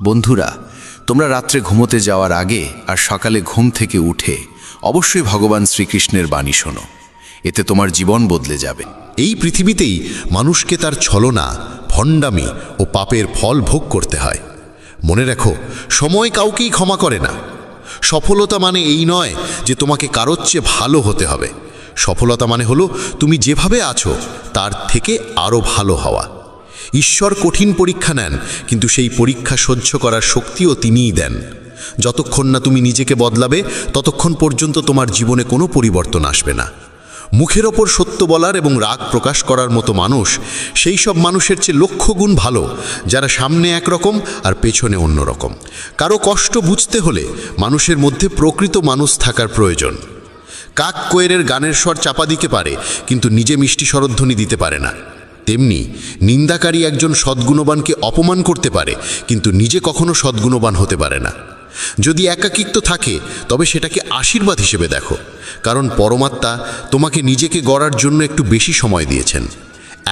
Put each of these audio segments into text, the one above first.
বন্ধুরা, তোমরা রাত্রে ঘুমোতে যাওয়ার আগে আর সকালে ঘুম থেকে উঠে অবশ্যই ভগবান শ্রীকৃষ্ণের বাণী শোনো। এতে তোমার জীবন বদলে যাবে। এই পৃথিবীতেই মানুষকে তার ছলনা, ভণ্ডামি ও পাপের ফল ভোগ করতে হয়। মনে রেখো, সময় কাউকেই ক্ষমা করে না। সফলতা মানে এই নয় যে তোমাকে কারোর চেয়ে ভালো হতে হবে। সফলতা মানে হলো তুমি যেভাবে আছো তার থেকে আরও ভালো হওয়া। ঈশ্বর কঠিন পরীক্ষা নেন, কিন্তু সেই পরীক্ষা সহ্য করার শক্তিও তিনিই দেন। যতক্ষণ না তুমি নিজেকে বদলাবে ততক্ষণ পর্যন্ত তোমার জীবনে কোনো পরিবর্তন আসবে না। মুখের ওপর সত্য বলার এবং রাগ প্রকাশ করার মতো মানুষ সেই সব মানুষের চেয়ে লক্ষ গুণ ভালো যারা সামনে একরকম আর পেছনে অন্যরকম। কারো কষ্ট বুঝতে হলে মানুষের মধ্যে প্রকৃত মানুষ থাকার প্রয়োজন। কাক কোয়েলের গানের স্বর চাপা দিতে পারে, কিন্তু নিজে মিষ্টি স্বরধ্বনি দিতে পারে না। তেমনি নিন্দাকারী একজন সদ্গুণবানকে অপমান করতে পারে, কিন্তু নিজে কখনো সদ্গুণবান হতে পারে না। যদি একাকিত্ব থাকে তবে সেটাকে আশীর্বাদ হিসেবে দেখো, কারণ পরমাত্মা তোমাকে নিজেকে গড়ার জন্য একটু বেশি সময় দিয়েছেন।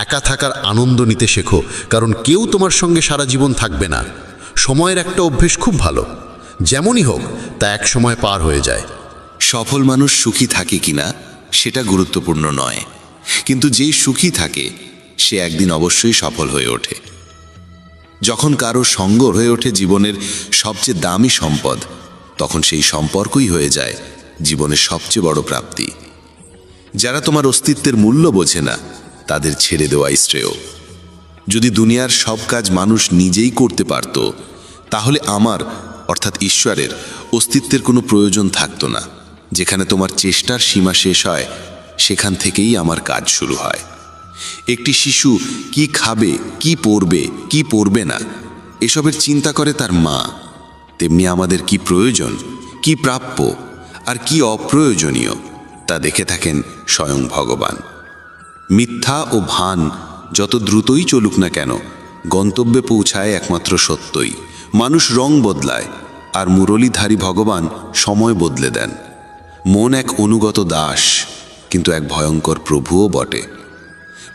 একা থাকার আনন্দ নিতে শেখো, কারণ কেউ তোমার সঙ্গে সারা জীবন থাকবে না। সময়ের একটা অভ্যেস খুব ভালো, যেমনই হোক তা এক সময় পার হয়ে যায়। সফল মানুষ সুখী থাকে কিনা সেটা গুরুত্বপূর্ণ নয়, কিন্তু যেই সুখী থাকে সে একদিন অবশ্যই সফল হয়ে ওঠে। যখন কারো সঙ্গ হয়ে ওঠে জীবনের সবচেয়ে দামি সম্পদ, তখন সেই সম্পর্কই হয়ে যায় জীবনের সবচেয়ে বড় প্রাপ্তি। যারা তোমার অস্তিত্বের মূল্য বোঝে না তাদের ছেড়ে দেওয়াই শ্রেয়। যদি দুনিয়ার সব কাজ মানুষ নিজেই করতে পারত, তাহলে আমার অর্থাৎ ঈশ্বরের অস্তিত্বের কোনো প্রয়োজন থাকতো না। যেখানে তোমার চেষ্টার সীমা শেষ হয়, সেখান থেকেই আমার কাজ শুরু হয়। একটি শিশু কি খাবে, কি পরবে, কি পরবে না, এসবের চিন্তা করে তার মা। তেমনি আমাদের কি প্রয়োজন, কি প্রাপ্য আর কি অপ্রয়োজনীয় তা দেখে থাকেন স্বয়ং ভগবান। মিথ্যা ও ভান যত দ্রুতই চলুক না কেন, গন্তব্যে পৌঁছায় একমাত্র সত্যই। মানুষ রং বদলায়, আর মুরলীধারী ভগবান সময় বদলে দেন। মন এক অনুগত দাস, কিন্তু এক ভয়ঙ্কর প্রভুও বটে।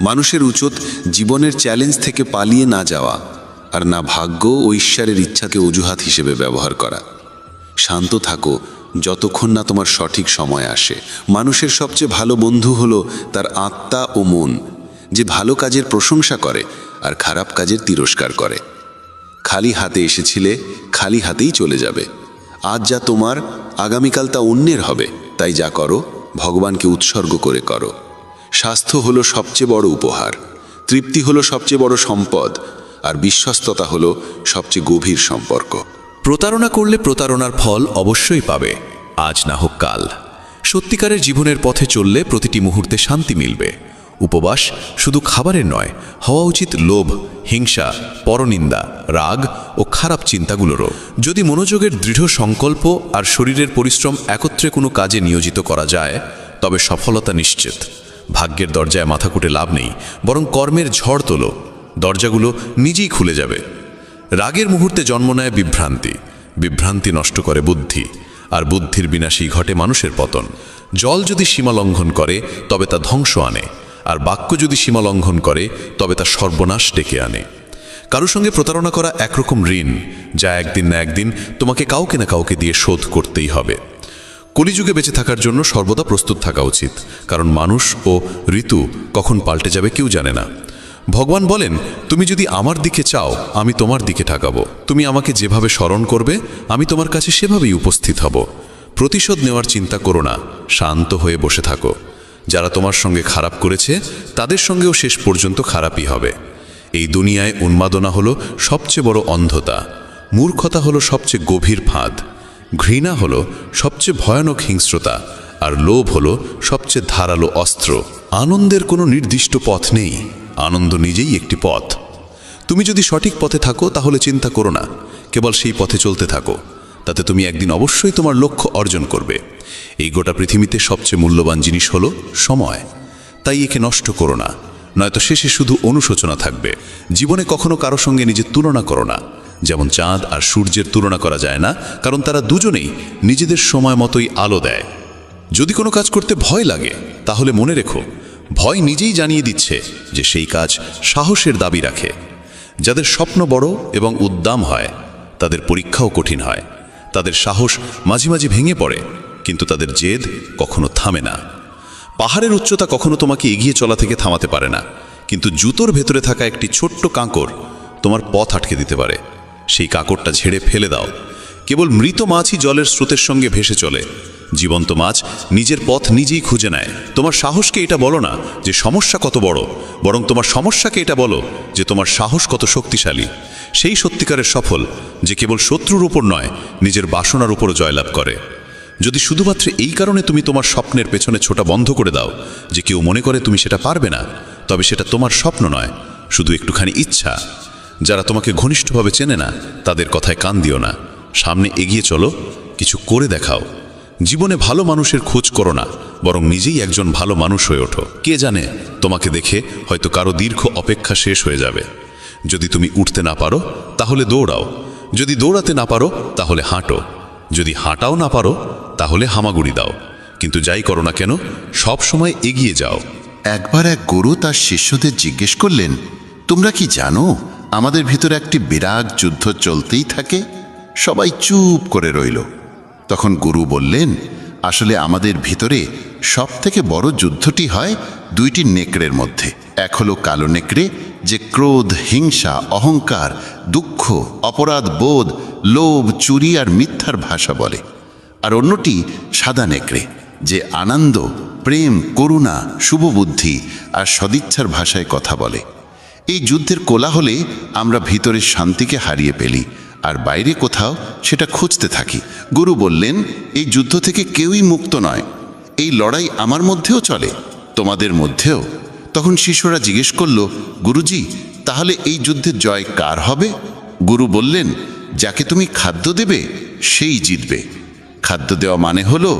মানুষের উচিত জীবনের চ্যালেঞ্জ থেকে পালিয়ে না যাওয়া, আর না ভাগ্য ও ঈশ্বরের ইচ্ছাকে অজুহাত হিসেবে ব্যবহার করা। শান্ত থাকো যতক্ষণ না তোমার সঠিক সময় আসে। মানুষের সবচেয়ে ভালো বন্ধু হলো তার আত্মা ও মন, যে ভালো কাজের প্রশংসা করে আর খারাপ কাজের তিরস্কার করে। খালি হাতে এসেছিলে, খালি হাতেই চলে যাবে। আজ যা তোমার, আগামীকাল তা অন্যের হবে। তাই যা করো ভগবানকে উৎসর্গ করে করো। স্বাস্থ্য হলো সবচেয়ে বড় উপহার, তৃপ্তি হলো সবচেয়ে বড় সম্পদ, আর বিশ্বস্ততা হলো সবচেয়ে গভীর সম্পর্ক। প্রতারণা করলে প্রতারণার ফল অবশ্যই পাবে, আজ না হোক কাল। সত্যিকারের জীবনের পথে চললে প্রতিটি মুহূর্তে শান্তি মিলবে। উপবাস শুধু খাবারের নয়, হওয়া উচিত লোভ, হিংসা, পরনিন্দা, রাগ ও খারাপ চিন্তাগুলোরও। যদি মনোযোগের দৃঢ় সংকল্প আর শরীরের পরিশ্রম একত্রে কোনো কাজে নিয়োজিত করা যায়, তবে সফলতা নিশ্চিত। ভাগ্যের দরজায় মাথা কুটে লাভ নেই, বরং কর্মের ঝড় তোলো, দরজাগুলো নিজেই খুলে যাবে। রাগের মুহূর্তে জন্ম নেয় বিভ্রান্তি, বিভ্রান্তি নষ্ট করে বুদ্ধি, আর বুদ্ধির বিনাশেই ঘটে মানুষের পতন। জল যদি সীমা লঙ্ঘন করে তবে তা ধ্বংস আনে, আর বাক্য যদি সীমা লঙ্ঘন করে তবে তা সর্বনাশ ডেকে আনে। কারোর সঙ্গে প্রতারণা করা একরকম ঋণ, যা একদিন না একদিন তোমাকে কাউকে না কাউকে দিয়ে শোধ করতেই হবে। কলিযুগে বেঁচে থাকার জন্য সর্বদা প্রস্তুত থাকা উচিত, কারণ মানুষ ও ঋতু কখন পাল্টে যাবে কেউ জানে না। ভগবান বলেন, তুমি যদি আমার দিকে চাও আমি তোমার দিকে ঠাকাবো। তুমি আমাকে যেভাবে স্মরণ করবে আমি তোমার কাছে সেভাবেই উপস্থিত হব। প্রতিশোধ নেওয়ার চিন্তা করো না, শান্ত হয়ে বসে থাকো। যারা তোমার সঙ্গে খারাপ করেছে তাদের সঙ্গেও শেষ পর্যন্ত খারাপই হবে। এই দুনিয়ায় উন্মাদনা হলো সবচেয়ে বড় অন্ধতা, মূর্খতা হলো সবচেয়ে গভীর ফাঁদ, ঘৃণা হলো সবচেয়ে ভয়ানক হিংস্রতা, আর লোভ হলো সবচেয়ে ধারালো অস্ত্র। আনন্দের কোনো নির্দিষ্ট পথ নেই, আনন্দ নিজেই একটি পথ। তুমি যদি সঠিক পথে থাকো তাহলে চিন্তা করো না, কেবল সেই পথে চলতে থাকো। তাতে তুমি একদিন অবশ্যই তোমার লক্ষ্য অর্জন করবে। এই গোটা পৃথিবীতে সবচেয়ে মূল্যবান জিনিস হলো সময়, তাই একে নষ্ট করো না, নয়তো শেষে শুধু অনুশোচনা থাকবে। জীবনে কখনো কারো সঙ্গে নিজের তুলনা করো না। যেমন চাঁদ আর সূর্যের তুলনা করা যায় না, কারণ তারা দুজনেই নিজেদের সময় মতোই আলো দেয়। যদি কোনো কাজ করতে ভয় লাগে তাহলে মনে রেখো, ভয় নিজেই জানিয়ে দিচ্ছে যে সেই কাজ সাহসের দাবি রাখে। যাদের স্বপ্ন বড় এবং উদ্দাম হয় তাদের পরীক্ষাও কঠিন হয়। তাদের সাহস মাঝে মাঝে ভেঙে পড়ে, কিন্তু তাদের জেদ কখনো থামে না। পাহাড়ের উচ্চতা কখনো তোমাকে এগিয়ে চলা থেকে থামাতে পারে না, কিন্তু জুতোর ভেতরে থাকা একটি ছোট্ট কাঁকড় তোমার পথ আটকে দিতে পারে। সেই কাঁকড়টা ঝেড়ে ফেলে দাও। কেবল মৃত মাছই জলের স্রোতের সঙ্গে ভেসে চলে, জীবন্ত মাছ নিজের পথ নিজেই খুঁজে নেয়। তোমার সাহসকে এটা বলো না যে সমস্যা কত বড়, বরং তোমার সমস্যাকে এটা বলো যে তোমার সাহস কত শক্তিশালী। সেই সত্যিকারের সফল যে কেবল শত্রুর উপর নয়, নিজের বাসনার উপরও জয়লাভ করে। যদি শুধুমাত্র এই কারণে তুমি তোমার স্বপ্নের পেছনে ছোটা বন্ধ করে দাও যে কেউ মনে করে তুমি সেটা পারবে না, তবে সেটা তোমার স্বপ্ন নয়, শুধু একটুখানি ইচ্ছা। যারা তোমাকে ঘনিষ্ঠভাবে চেনে না তাদের কথায় কান দিও না, সামনে এগিয়ে চলো, কিছু করে দেখাও। জীবনে ভালো মানুষের খোঁজ করো না, বরং নিজেই একজন ভালো মানুষ হয়ে ওঠো। কে জানে, তোমাকে দেখে হয়তো কারো দীর্ঘ অপেক্ষা শেষ হয়ে যাবে। যদি তুমি উঠতে না পারো তাহলে দৌড়াও, যদি দৌড়াতে না পারো তাহলে হাঁটো, যদি হাঁটাও না পারো তাহলে হামাগুড়ি দাও, কিন্তু যাই করো না কেন সব সময় এগিয়ে যাও। একবার এক গুরু তার শিষ্যদের জিজ্ঞেস করলেন, তোমরা কি জানো আমাদের ভিতরে একটি বিরাট যুদ্ধ চলতেই থাকে? সবাই চুপ করে রইল। তখন গুরু বললেন, আসলে আমাদের ভিতরে সব থেকে বড় যুদ্ধটি হয় দুইটি নেকড়ের মধ্যে। এক হলো কালো নেকড়ে, যে ক্রোধ, হিংসা, অহংকার, দুঃখ, অপরাধ বোধ, লোভ, চুরি আর মিথ্যার ভাষা বলে। আর অন্যটি সাদা নেকড়ে, যে আনন্দ, প্রেম, করুণা, শুভবুদ্ধি আর সদিচ্ছার ভাষায় কথা বলে। এই যুদ্ধের কোলাহলে আমরা ভিতরের শান্তিকে হারিয়ে ফেলি, আর বাইরে কোথাও সেটা খুঁজতে থাকি। গুরু বললেন, এই যুদ্ধ থেকে কেউই মুক্ত নয়। এই লড়াই আমার মধ্যেও চলে, তোমাদের মধ্যেও। তখন শিষ্যরা জিজ্ঞেস করল, গুরুজি, তাহলে এই যুদ্ধের জয় কার হবে? গুরু বললেন, যাকে তুমি খাদ্য দেবে সেই জিতবে। খাদ্য দেওয়া মানে হলো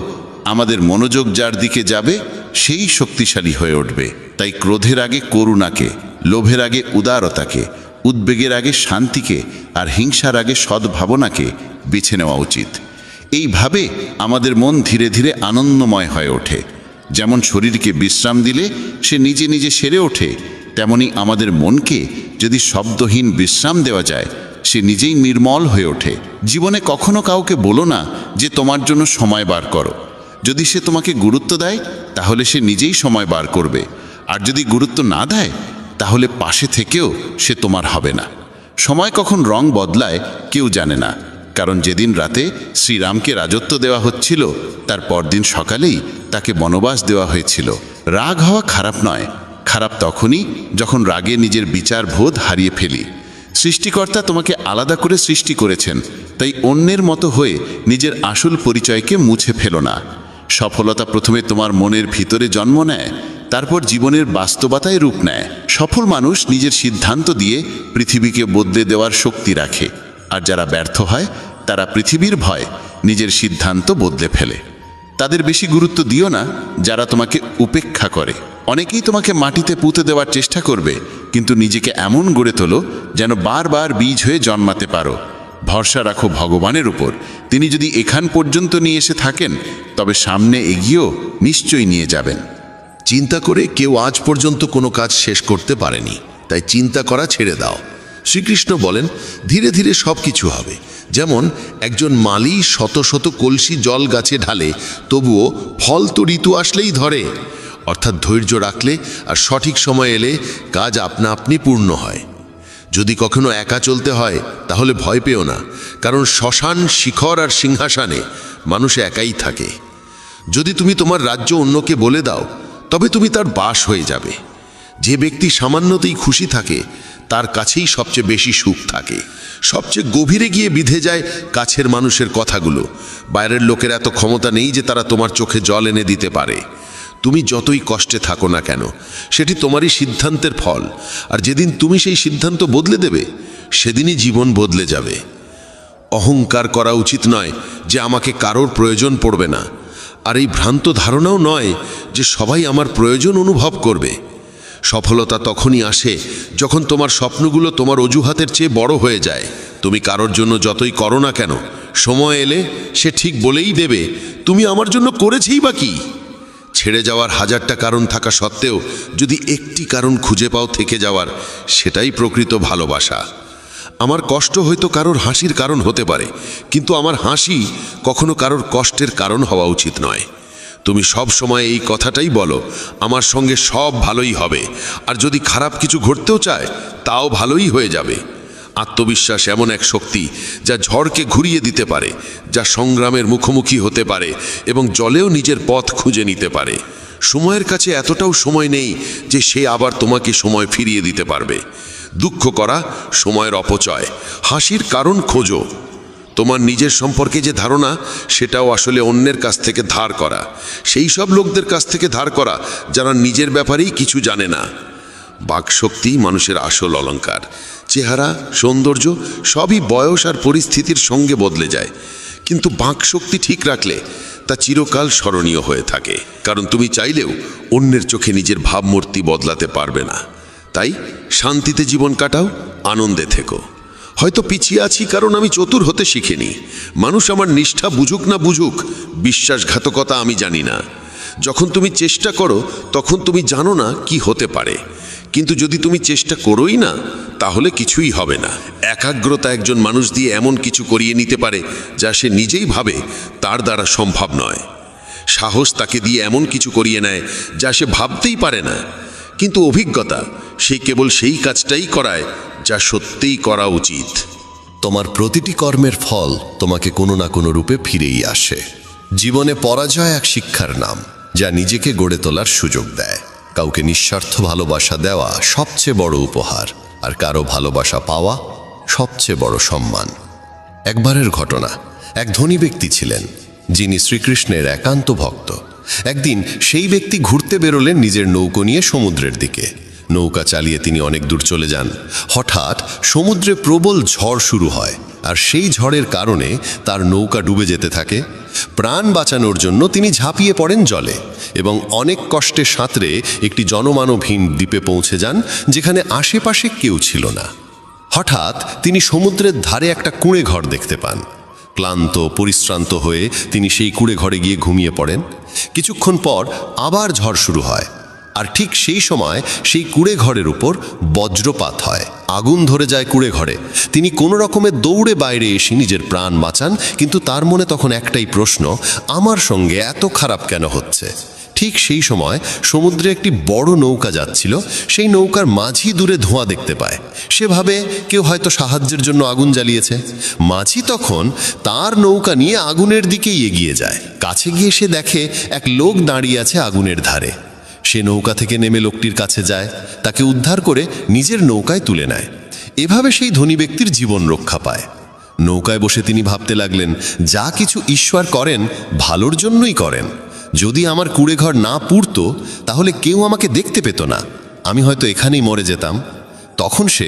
আমাদের মনোযোগ যার দিকে যাবে সেই শক্তিশালী হয়ে উঠবে। তাই ক্রোধের আগে করুণাকে, লোভের আগে উদারতাকে, উদ্বেগের আগে শান্তিকে আর হিংসার আগে সদ্ভাবনাকে বেছে নেওয়া উচিত। এইভাবে আমাদের মন ধীরে ধীরে আনন্দময় হয়ে ওঠে। যেমন শরীরকে বিশ্রাম দিলে সে নিজে নিজে সেরে ওঠে, তেমনি আমাদের মনকে যদি শব্দহীন বিশ্রাম দেওয়া যায় সে নিজেই নির্মল হয়ে ওঠে। জীবনে কখনো কাউকে বলো না যে তোমার জন্য সময় বার করো। যদি সে তোমাকে গুরুত্ব দেয় তাহলে সে নিজেই সময় বার করবে, আর যদি গুরুত্ব না দেয় তাহলে পাশে থেকেও সে তোমার হবে না। সময় কখন রং বদলায় কেউ জানে না, কারণ যেদিন রাতে শ্রীরামকে রাজত্ব দেওয়া হচ্ছিল তার পরদিন সকালেই তাকে বনবাস দেওয়া হয়েছিল। রাগ হওয়া খারাপ নয়, খারাপ তখনই যখন রাগে নিজের বিচার বোধ হারিয়ে ফেলি। সৃষ্টিকর্তা তোমাকে আলাদা করে সৃষ্টি করেছেন, তাই অন্যের মতো হয়ে নিজের আসল পরিচয়কে মুছে ফেলো না। সফলতা প্রথমে তোমার মনের ভিতরে জন্ম নেয়, তারপর জীবনের বাস্তবতায় রূপ নেয়। সফল মানুষ নিজের সিদ্ধান্ত দিয়ে পৃথিবীকে বদলে দেওয়ার শক্তি রাখে, আর যারা ব্যর্থ হয় তারা পৃথিবীর ভয় নিজের সিদ্ধান্ত বদলে ফেলে। তাদের বেশি গুরুত্ব দিও না যারা তোমাকে উপেক্ষা করে। অনেকেই তোমাকে মাটিতে পুঁতে দেওয়ার চেষ্টা করবে, কিন্তু নিজেকে এমন গড়ে তোলো যেন বারবার বীজ হয়ে জন্মাতে পারো। ভরসা রাখো ভগবানের উপর, তিনি যদি এখান পর্যন্ত নিয়ে এসে থাকেন তবে সামনে এগিয়েও নিশ্চয়ই নিয়ে যাবেন। চিন্তা করে কেউ আজ পর্যন্ত কোনো কাজ শেষ করতে পারেনি, তাই চিন্তা করা ছেড়ে দাও। শ্রীকৃষ্ণ বলেন, ধীরে ধীরে সব কিছু হবে। যেমন একজন মালি শত শত কলসি জল গাছে ঢালে, তবুও ফল তো ঋতু আসলেই ধরে। অর্থাৎ ধৈর্য রাখলে আর সঠিক সময় এলে কাজ আপনা আপনি পূর্ণ হয়। যদি কখনো একা চলতে হয় তাহলে ভয় পেও না, কারণ শ্মশান, শিখর আর সিংহাসনে মানুষ একাই থাকে। যদি তুমি তোমার রাজ্য অন্যকে বলে দাও তবে তুমি তার বাস হয়ে যাবে। যে ব্যক্তি সামান্যতেই খুশি থাকে তার কাছেই সবচেয়ে বেশি সুখ থাকে। সবচেয়ে গভীরে গিয়ে বিধে যায় কাছের মানুষের কথাগুলো। বাইরের লোকের এত ক্ষমতা নেই যে তারা তোমার চোখে জল এনে দিতে পারে। তুমি যতই কষ্টে থাকো না কেন, সেটি তোমারই সিদ্ধান্তের ফল, আর যেদিন তুমি সেই সিদ্ধান্ত বদলে দেবে সেদিনই জীবন বদলে যাবে। অহংকার করা উচিত নয় যে আমাকে কারোর প্রয়োজন পড়বে না, আর এই ভ্রান্ত ধারণাও নয় যে সবাই আমার প্রয়োজন অনুভব করবে। সফলতা তখনই আসে যখন তোমার স্বপ্নগুলো তোমার অজুহাতের চেয়ে বড় হয়ে যায়। তুমি কারোর জন্য যতই করো না কেন, সময় এলে সে ঠিক বলেই দেবে, তুমি আমার জন্য করেছেই বা কি। ছেড়ে যাওয়ার হাজারটা কারণ থাকা সত্ত্বেও যদি একটি কারণ খুঁজে পাও থেকে যাওয়ার, সেটাই প্রকৃত ভালোবাসা। আমার কষ্ট হয়তো কারোর হাসির কারণ হতে পারে, কিন্তু আমার হাসি কখনো কারোর কষ্টের কারণ হওয়া উচিত নয়। তুমি সব সময় এই কথাটাই বলো, আমার সঙ্গে সব ভালোই হবে, আর যদি খারাপ কিছু ঘটতেও চায় তাও ভালোই হয়ে যাবে। আত্মবিশ্বাস এমন এক শক্তি যা ঝড়কে ঘুরিয়ে দিতে পারে, যা সংগ্রামের মুখোমুখি হতে পারে এবং জলেও নিজের পথ খুঁজে নিতে পারে। সময়ের কাছে এতটাও সময় নেই যে সে আবার তোমাকে সময় ফিরিয়ে দিতে পারবে। দুঃখ করা সময়ের অপচয়, হাসির কারণ খোঁজো। তোমার নিজের সম্পর্কে যে ধারণা, সেটাও আসলে অন্যের কাছ থেকে ধার করা, সেই সব লোকদের কাছ থেকে ধার করা যারা নিজের ব্যাপারেই কিছু জানে না। বাকশক্তি মানুষের আসল অলংকার। চেহারা, সৌন্দর্য সবই বয়স আর পরিস্থিতির সঙ্গে বদলে যায়, কিন্তু বাকশক্তি ঠিক রাখলে তা চিরকাল স্মরণীয় হয়ে থাকে। কারণ তুমি চাইলেও অন্যের চোখে নিজের ভাবমূর্তি বদলাতে পারবে না। তাই শান্তিতে জীবন কাটাও, আনন্দে থেকো। হয়তো পিছিয়ে আছি কারণ আমি চতুর হতে শিখিনি। মানুষ আমার নিষ্ঠা বুঝুক না বুঝুক, বিশ্বাসঘাতকতা আমি জানি না। যখন তুমি চেষ্টা করো তখন তুমি জানো না কি হতে পারে, কিন্তু যদি তুমি চেষ্টা করোই না তাহলে কিছুই হবে না। একাগ্রতা একজন মানুষ দিয়ে এমন কিছু করিয়ে নিতে পারে যা সে নিজেই ভাবে তার দ্বারা সম্ভব নয়। সাহস তাকে দিয়ে এমন কিছু করিয়ে নেয় যা সে ভাবতেই পারে না, কিন্তু অভিজ্ঞতা সে কেবল সেই কাজটাই করায় যা সত্যিই করা উচিত। তোমার প্রতিটি কর্মের ফল তোমাকে কোনো না কোনো রূপে ফিরেই আসে। জীবনে পরাজয় এক শিক্ষার নাম, যা নিজেকে গড়ে তোলার সুযোগ দেয়। কাউকে নিঃস্বার্থ ভালোবাসা দেওয়া সবচেয়ে বড় উপহার, আর কারো ভালোবাসা পাওয়া সবচেয়ে বড় সম্মান। একবারের ঘটনা, এক ধনী ব্যক্তি ছিলেন যিনি শ্রীকৃষ্ণের একান্ত ভক্ত। একদিন সেই ব্যক্তি ঘুরতে বেরোলেন নিজের নৌকো নিয়ে সমুদ্রের দিকে। নৌকা চালিয়ে তিনি অনেক দূর চলে যান। হঠাৎ সমুদ্রে প্রবল ঝড় শুরু হয়, আর সেই ঝড়ের কারণে তার নৌকা ডুবে যেতে থাকে। প্রাণ বাঁচানোর জন্য তিনি ঝাঁপিয়ে পড়েন জলে এবং অনেক কষ্টে সাঁতরে একটি জনমানবহীন দ্বীপে পৌঁছে যান, যেখানে আশেপাশে কেউ ছিল না। হঠাৎ তিনি সমুদ্রের ধারে একটা কুঁড়ে ঘর দেখতে পান। ক্লান্ত পরিশ্রান্ত হয়ে তিনি সেই কুঁড়ে ঘরে গিয়ে ঘুমিয়ে পড়েন। কিছুক্ষণ পর আবার ঝড় শুরু হয়, আর ঠিক সেই সময় সেই কুঁড়ে ঘরের উপর বজ্রপাত হয়। আগুন ধরে যায় কুঁড়ে ঘরে। তিনি কোনো রকমে দৌড়ে বাইরে এসে নিজের প্রাণ বাঁচান, কিন্তু তার মনে তখন একটাই প্রশ্ন, আমার সঙ্গে এত খারাপ কেন হচ্ছে? ঠিক সেই সময় সমুদ্রে একটি বড় নৌকা যাচ্ছিল। সেই নৌকার মাঝি দূরে ধোঁয়া দেখতে পায়। সে ভাবে কেউ হয়তো সাহায্যের জন্য আগুন জ্বালিয়েছে। মাঝি তখন তার নৌকা নিয়ে আগুনের দিকেই এগিয়ে যায়। কাছে গিয়ে সে দেখে এক লোক দাঁড়িয়ে আছে আগুনের ধারে। সে নৌকা থেকে নেমে লোকটির কাছে যায়, তাকে উদ্ধার করে নিজের নৌকায় তুলে নেয়। এভাবে সেই ধনী ব্যক্তির জীবন রক্ষা পায়। নৌকায় বসে তিনি ভাবতে লাগলেন, যা কিছু ঈশ্বর করেন ভালোর জন্যই করেন। যদি আমার কুঁড়েঘর না পুড়তো তাহলে কেউ আমাকে দেখতে পেত না, আমি হয়তো এখানেই মরে যেতাম। তখন সে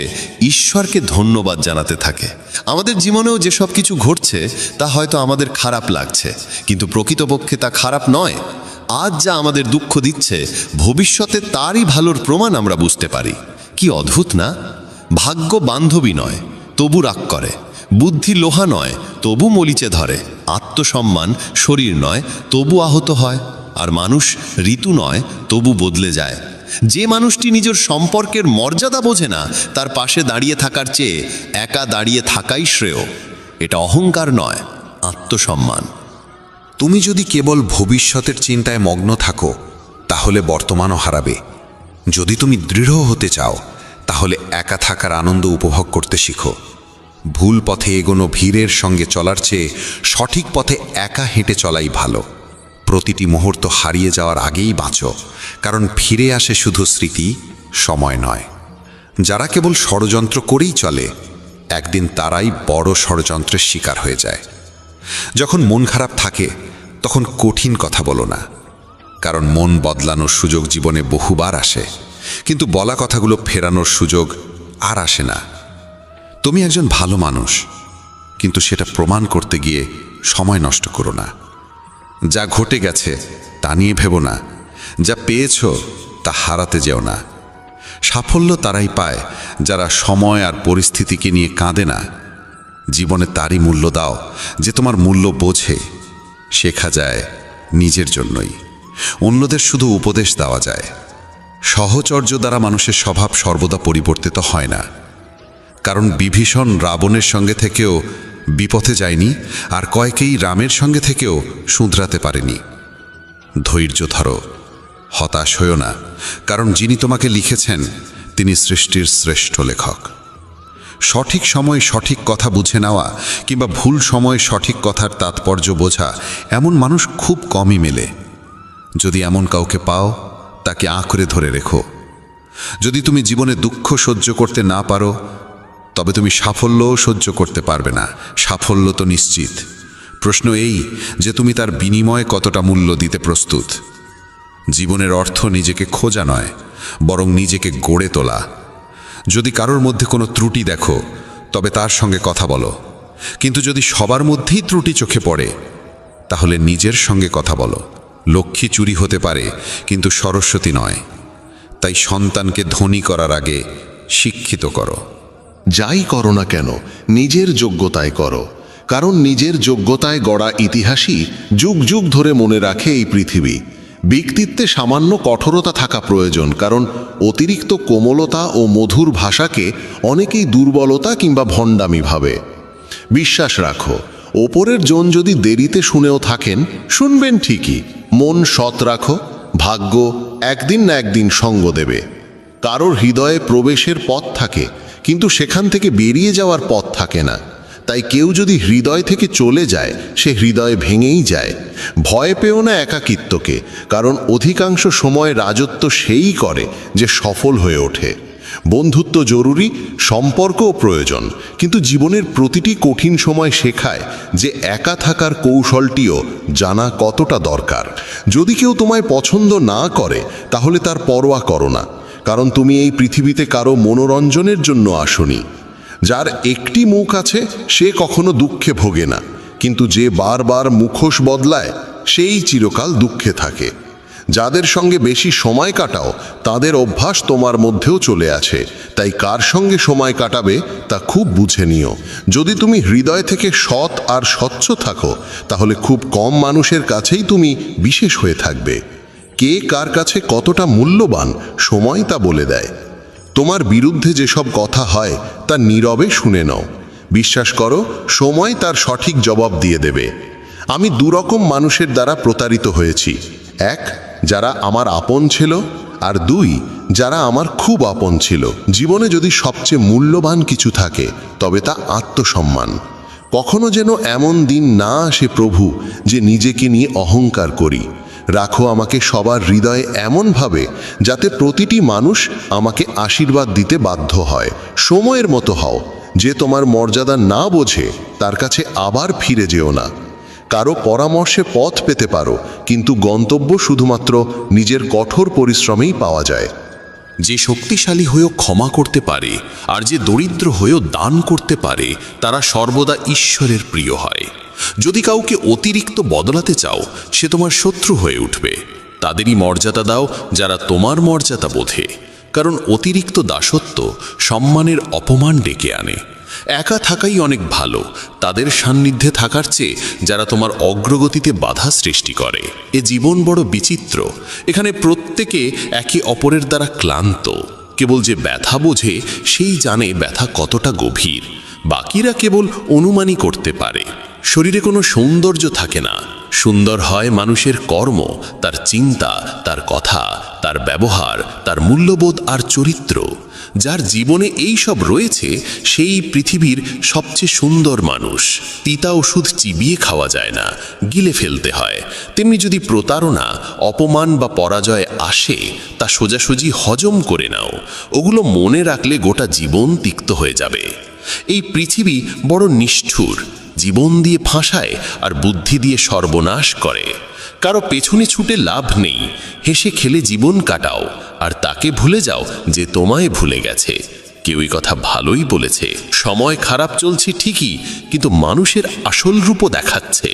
ঈশ্বরকে ধন্যবাদ জানাতে থাকে। আমাদের জীবনেও যেসব কিছু ঘটছে তা হয়তো আমাদের খারাপ লাগছে, কিন্তু প্রকৃতপক্ষে তা খারাপ নয়। আজ যা আমাদের দুঃখ দিচ্ছে, ভবিষ্যতে তারই ভালোর প্রমাণ আমরা বুঝতে পারি। কি অদ্ভুত না? ভাগ্য বান্ধবী নয়, তবু রাগ করে। বুদ্ধি লোহা নয়, তবু মলিচে ধরে। আত্মসম্মান শরীর নয়, তবু আহত হয়। আর মানুষ ঋতু নয়, তবু বদলে যায়। যে মানুষটি নিজের সম্পর্কের মর্যাদা বোঝে না, তার পাশে দাঁড়িয়ে থাকার চেয়ে একা দাঁড়িয়ে থাকাই শ্রেয়। এটা অহংকার নয়, আত্মসম্মান। তুমি যদি কেবল ভবিষ্যতের চিন্তায় মগ্ন থাকো তাহলে বর্তমানও হারাবে। যদি তুমি দৃঢ় হতে চাও তাহলে একা থাকার আনন্দ উপভোগ করতে শিখো। ভুল পথে এগোনো ভিড়ের সঙ্গে চলার চেয়ে সঠিক পথে একা হেঁটে চলাই ভালো। প্রতিটি মুহূর্ত হারিয়ে যাওয়ার আগেই বাঁচো, কারণ ফিরে আসে শুধু স্মৃতি, সময় নয়। যারা কেবল ষড়যন্ত্র করেই চলে, একদিন তারাই বড় ষড়যন্ত্রের শিকার হয়ে যায়। যখন মন খারাপ থাকে তখন কঠিন কথা বলো না, কারণ মন বদলানোর সুযোগ জীবনে বহুবার আসে, কিন্তু বলা কথাগুলো ফেরানোর সুযোগ আর আসে না। তুমি একজন ভালো মানুষ, কিন্তু সেটা প্রমাণ করতে গিয়ে সময় নষ্ট করো না। যা ঘটে গেছে তা নিয়ে ভেবো না, যা পেয়েছ তা হারাতে যেও না। সাফল্য তারাই পায় যারা সময় আর পরিস্থিতিকে নিয়ে কাঁদে না। জীবনে তারই মূল্য দাও যে তোমার মূল্য বোঝে। শেখা যায় নিজের জন্যই, অন্যদের শুধু উপদেশ দেওয়া যায়। সহচর্য দ্বারা মানুষের স্বভাব সর্বদা পরিবর্তিত হয় না। কারণ বিভীষণ রাবণের সঙ্গে থেকেও বিপথে যায়নি, আর কয়েকেই রামের সঙ্গে থেকেও শুধরাতে পারেনি। ধৈর্য ধরো, হতাশ হও না, কারণ যিনি তোমাকে লিখেছেন তিনি সৃষ্টির শ্রেষ্ঠ লেখক। সঠিক সময়ে সঠিক কথা বুঝে নেওয়া কিংবা ভুল সময়ে সঠিক কথার তাৎপর্য বোঝা এমন মানুষ খুব কমই মেলে। যদি এমন কাউকে পাও, তাকে আঁকড়ে ধরে রেখো। যদি তুমি জীবনে দুঃখ সহ্য করতে না পারো, তবে তুমি সাফল্যও সহ্য করতে পারবে না। সাফল্য তো নিশ্চিত, প্রশ্ন এই যে তুমি তার বিনিময়ে কতটা মূল্য দিতে প্রস্তুত। জীবনের অর্থ নিজেকে খোঁজা নয়, বরং নিজেকে গড়ে তোলা। যদি কারোর মধ্যে কোনো ত্রুটি দেখো, তবে তার সঙ্গে কথা বলো, কিন্তু যদি সবার মধ্যেই ত্রুটি চোখে পড়ে, তাহলে নিজের সঙ্গে কথা বলো। লক্ষ্মী চুরি হতে পারে, কিন্তু সরস্বতী নয়। তাই সন্তানকে ধনী করার আগে শিক্ষিত করো। যাই করো না কেন নিজের যোগ্যতায় করো, কারণ নিজের যোগ্যতায় গড়া ইতিহাসই যুগ যুগ ধরে মনে রাখে এই পৃথিবী। ব্যক্তিত্বে সামান্য কঠোরতা থাকা প্রয়োজন, কারণ অতিরিক্ত কোমলতা ও মধুর ভাষাকে অনেকেই দুর্বলতা কিংবা ভণ্ডামি ভাবে। বিশ্বাস রাখো, ওপরের জন যদি দেরিতে শুনেও থাকেন, শুনবেন ঠিকই। মন সৎ রাখো, ভাগ্য একদিন না একদিন সঙ্গ দেবে। কারোর হৃদয়ে প্রবেশের পথ থাকে, কিন্তু সেখান থেকে বেরিয়ে যাওয়ার পথ থাকে না। তাই কেউ যদি হৃদয় থেকে চলে যায়, সে হৃদয় ভেঙেই যায়। ভয় পেও না একাকিত্বকে, কারণ অধিকাংশ সময় রাজত্ব সেই করে যে সফল হয়ে ওঠে। বন্ধুত্ব জরুরি, সম্পর্কও প্রয়োজন, কিন্তু জীবনের প্রতিটি কঠিন সময় শেখায় যে একা থাকার কৌশলটিও জানা কতটা দরকার। যদি কেউ তোমায় পছন্দ না করে, তাহলে তার পরোয়া করো না, কারণ তুমি এই পৃথিবীতে কারো মনোরঞ্জনের জন্য আসোনি। যার একটি মুখ আছে সে কখনো দুঃখে ভোগে না, কিন্তু যে বারবার মুখোশ বদলায় সেই চিরকাল দুঃখে থাকে। যাদের সঙ্গে বেশি সময় কাটাও, তাদের অভ্যাস তোমার মধ্যেও চলে আছে। তাই কার সঙ্গে সময় কাটাবে তা খুব বুঝে নিও। যদি তুমি হৃদয় থেকে সৎ আর স্বচ্ছ থাকো, তাহলে খুব কম মানুষের কাছেই তুমি বিশেষ হয়ে থাকবে। কে কার কাছে কতটা মূল্যবান, সময় তা বলে দেয়। তোমার বিরুদ্ধে যেসব কথা হয় তা নীরবে শুনে নাও। বিশ্বাস করো, সময় তার সঠিক জবাব দিয়ে দেবে। আমি দুরকম মানুষের দ্বারা প্রতারিত হয়েছি। এক, যারা আমার আপন ছিল, আর দুই, যারা আমার খুব আপন ছিল। জীবনে যদি সবচেয়ে মূল্যবান কিছু থাকে, তবে তা আত্মসম্মান। কখনো যেন এমন দিন না আসে প্রভু, যে নিজেকে নিয়ে অহংকার করি। রাখো আমাকে সবার হৃদয়ে এমনভাবে, যাতে প্রতিটি মানুষ আমাকে আশীর্বাদ দিতে বাধ্য হয়। সময়ের মতো হও, যে তোমার মর্যাদা না বোঝে তার কাছে আবার ফিরে যেও না। কারো পরামর্শে পথ পেতে পারো, কিন্তু গন্তব্য শুধুমাত্র নিজের কঠোর পরিশ্রমেই পাওয়া যায়। যে শক্তিশালী হয়েও ক্ষমা করতে পারে, আর যে দরিদ্র হয়েও দান করতে পারে, তারা সর্বদা ঈশ্বরের প্রিয় হয়। যদি কাউকে অতিরিক্ত বদলাতে চাও, সে তোমার শত্রু হয়ে উঠবে। তাদেরই মর্যাদা দাও যারা তোমার মর্যাদা বোঝে, কারণ অতিরিক্ত দাসত্ব সম্মানের অপমান ডেকে আনে। একা থাকাই অনেক ভালো, তাদের সান্নিধ্যে থাকার চেয়ে যারা তোমার অগ্রগতিতে বাধা সৃষ্টি করে। এ জীবন বড় বিচিত্র, এখানে প্রত্যেকে একে অপরের দ্বারা ক্লান্ত। কেবল যে ব্যথা বোঝে সেই জানে ব্যথা কতটা গভীর, বাকিরা কেবল অনুমানই করতে পারে। শরীরে কোনো সৌন্দর্য থাকে না, সুন্দর হয় মানুষের কর্ম, তার চিন্তা, তার কথা, তার ব্যবহার, তার মূল্যবোধ আর চরিত্র। যার জীবনে এই সব রয়েছে, সেই পৃথিবীর সবচেয়ে সুন্দর মানুষ। তিতা ওষুধ চিবিয়ে খাওয়া যায় না, গিলে ফেলতে হয়। তেমনি যদি প্রতারণা, অপমান বা পরাজয় আসে, তা সোজাসুজি হজম করে নাও। ওগুলো মনে রাখলে গোটা জীবন তিক্ত হয়ে যাবে। এই পৃথিবী বড় নিষ্ঠুর, জীবন দিয়ে ফাঁসায় আর বুদ্ধি দিয়ে সর্বনাশ করে। কারো পেছনে ছুটে লাভ নেই, হেসে খেলে জীবন কাটাও, আর তাকে ভুলে যাও যে তোমায় ভুলে গেছে। কেউই কথা ভালোই বলেছে, সময় খারাপ চলছে ঠিকই, কিন্তু মানুষের আসল রূপও দেখাচ্ছে।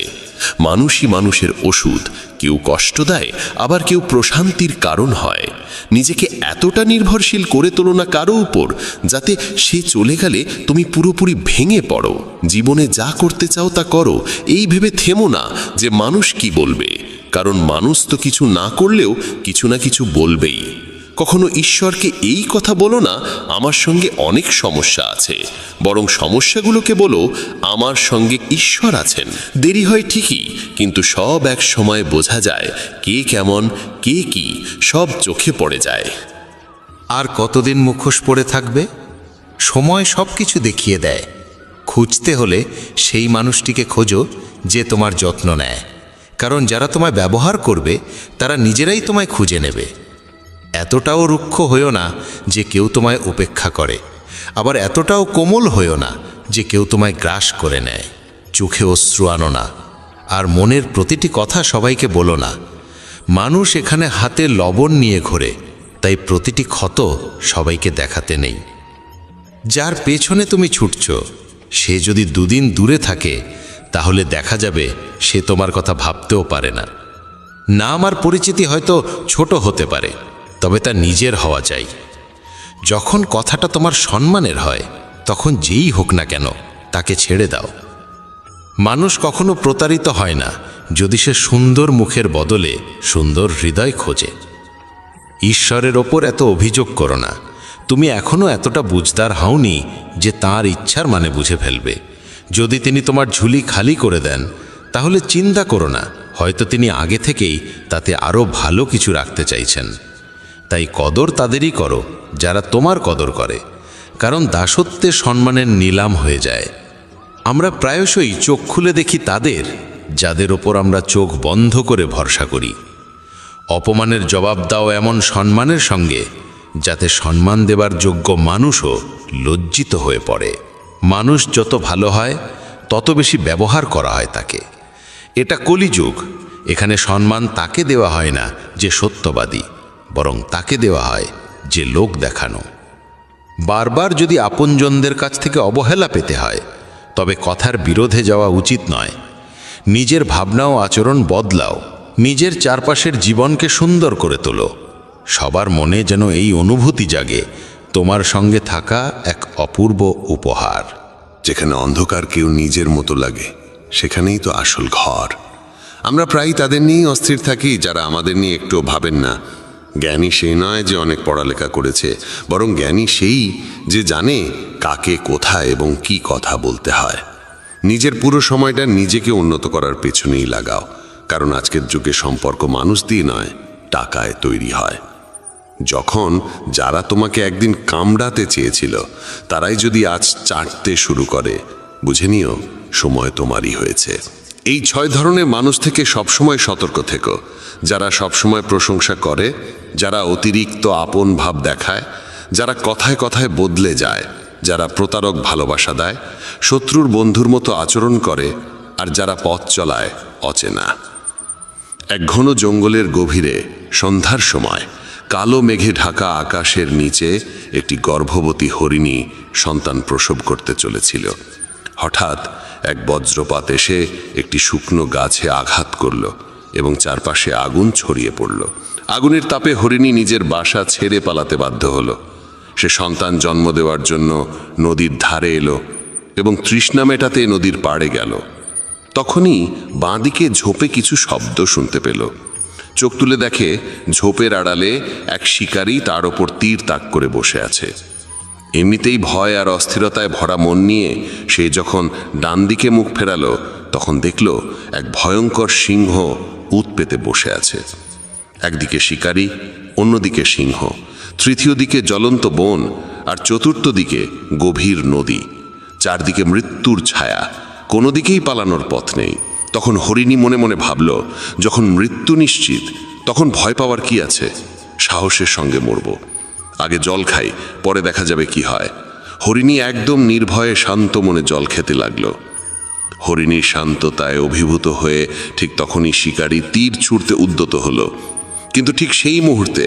মানুষই মানুষের ওষুধ, কেউ কষ্ট দেয়, আবার কেউ প্রশান্তির কারণ হয়। নিজেকে এতটা নির্ভরশীল করে তোলো না কারো উপর, যাতে সে চলে গেলে তুমি পুরোপুরি ভেঙে পড়ো। জীবনে যা করতে চাও তা করো, এই ভেবে থেমো না যে মানুষ কি বলবে, কারণ মানুষ তো কিছু না করলেও কিছু না কিছু বলবেই। কখনো ঈশ্বরকে এই কথা বলো না, আমার সঙ্গে অনেক সমস্যা আছে, বরং সমস্যাগুলোকে বলো আমার সঙ্গে ঈশ্বর আছেন। দেরি হয় ঠিকই, কিন্তু সব এক সময় বোঝা যায় কে কেমন, কে কি, সব চোখে পড়ে যায়। আর কতদিন মুখোশ পড়ে থাকবে? সময় সব কিছু দেখিয়ে দেয়। খুঁজতে হলে সেই মানুষটিকে খোঁজো যে তোমার যত্ন নেয়, কারণ যারা তোমায় ব্যবহার করবে তারা নিজেরাই তোমায় খুঁজে নেবে। এতটাও রুক্ষ হইও না যে কেউ তোমায় উপেক্ষা করে, আবার এতটাও কোমল হইও না যে কেউ তোমায় গ্রাস করে নেয়। চোখে অশ্রু আনো না, আর মনের প্রতিটি কথা সবাইকে বলো না। মানুষ এখানে হাতে লবণ নিয়ে ঘোরে, তাই প্রতিটি ক্ষত সবাইকে দেখাতে নেই। যার পেছনে তুমি ছুটছ সে যদি দুদিন দূরে থাকে তাহলে দেখা যাবে সে তোমার কথা ভাবতেও পারে না। নাম আর পরিচিতি হয়তো ছোট হতে পারে, তবে তা নিজের হওয়া চাই। যখন কথাটা তোমার সম্মানের হয় তখন যেই হোক না কেন তাকে ছেড়ে দাও। মানুষ কখনো প্রতারিত হয় না যদি সে সুন্দর মুখের বদলে সুন্দর হৃদয় খোঁজে। ঈশ্বরের ওপর এত অভিযোগ করো না। তুমি এখনও এতটা বুঝদার হওনি যে তাঁর ইচ্ছার মানে বুঝে ফেলবে। যদি তিনি তোমার ঝুলি খালি করে দেন তাহলে চিন্তা করো না, হয়তো তিনি আগে থেকেই তাতে আরও ভালো কিছু রাখতে চাইছেন। তাই কদর তাদেরই করো যারা তোমার কদর করে, কারণ দাসত্বে সম্মানের নিলাম হয়ে যায়। আমরা প্রায়শই চোখ খুলে দেখি তাদের যাদের ওপর আমরা চোখ বন্ধ করে ভরসা করি। অপমানের জবাব দাও এমন সম্মানের সঙ্গে যাতে সম্মান দেবার যোগ্য মানুষও লজ্জিত হয়ে পড়ে। মানুষ যত ভালো হয় তত বেশি ব্যবহার করা হয় তাকে। এটা কলিযুগ। এখানে সম্মান তাকে দেওয়া হয় না যে সত্যবাদী, বরং তাকে দেওয়া হয় যে লোক দেখানো। বারবার যদি আপনজনদের কাছ থেকে অবহেলা পেতে হয় তবে কথার বিরোধে যাওয়া উচিত নয়। নিজের ভাবনা ও আচরণ বদলাও, নিজের চারপাশের জীবনকে সুন্দর করে তোলো। সবার মনে যেন এই অনুভূতি জাগে তোমার সঙ্গে থাকা এক অপূর্ব উপহার। যেখানে অন্ধকার কেউ নিজের মতো লাগে সেখানেই তো আসল ঘর। আমরা প্রায়ই তাদের নিয়েই অস্থির থাকি যারা আমাদের নিয়ে একটুও ভাবেন না। জ্ঞানী সেই নয় যে অনেক পড়ালেখা করেছে, বরং জ্ঞানী সেই যে জানে কাকে কোথায় এবং কি কথা বলতে হয়। নিজের পুরো সময়টা নিজেকে উন্নত করার পেছনেই লাগাও, কারণ আজকের যুগে সম্পর্ক মানুষ দিয়ে নয়, টাকায় তৈরি হয়। যখন যারা তোমাকে একদিন কামড়াতে চেয়েছিল তারাই যদি আজ চাটতে শুরু করে, বুঝে নিও সময় তোমারই হয়েছে। এই 6 ধরনের মানুষ থেকে সবসময় সতর্ক থেকো। যারা সবসময় প্রশংসা করে, যারা অতিরিক্ত আপন ভাব দেখায়, যারা কথায় কথায় বদলে যায়, যারা প্রতারক ভালোবাসা দেয়, শত্রুর বন্ধুর মতো আচরণ করে, আর যারা পথ চলায় অচেনা। এক ঘন জঙ্গলের গভীরে সন্ধ্যার সময় কালো মেঘে ঢাকা আকাশের নিচে একটি গর্ভবতী হরিণী সন্তান প্রসব করতে চলেছিল। হঠাৎ এক বজ্রপাত এসে একটি শুকনো গাছে আঘাত করল এবং চারপাশে আগুন ছড়িয়ে পড়ল। আগুনের তাপে হরিণী নিজের বাসা ছেড়ে পালাতে বাধ্য হলো। সে সন্তান জন্ম দেওয়ার জন্য নদীর ধারে এলো এবং তৃষ্ণা মেটাতে নদীর পাড়ে গেল। তখনই বাঁদিকে ঝোপে কিছু শব্দ শুনতে পেল। চোখ তুলে দেখে ঝোপের আড়ালে এক শিকারী তার ওপর তীর তাক করে বসে আছে। এমনিতেই ভয় আর অস্থিরতায় ভরা মন নিয়ে সে যখন ডান দিকে মুখ ফেরালো তখন দেখল এক ভয়ঙ্কর সিংহ উত পেতে বসে আছে। একদিকে শিকারী, অন্যদিকে সিংহ, তৃতীয় দিকে জ্বলন্ত বন, আর চতুর্থ দিকে গভীর নদী। চারদিকে মৃত্যুর ছায়া, কোনো দিকেই পালানোর পথ নেই। তখন হরিণী মনে মনে ভাবল, যখন মৃত্যু নিশ্চিত তখন ভয় পাওয়ার কি আছে? সাহসের সঙ্গে মরব। আগে জল খাই, পরে দেখা যাবে কি হয়। হরিণী একদম নির্ভয়ে শান্ত মনে জল খেতে লাগল। হরিণীর শান্ততায় অভিভূত হয়ে ঠিক তখনই শিকারী তীর ছুঁড়তে উদ্যত হলো, কিন্তু ঠিক সেই মুহূর্তে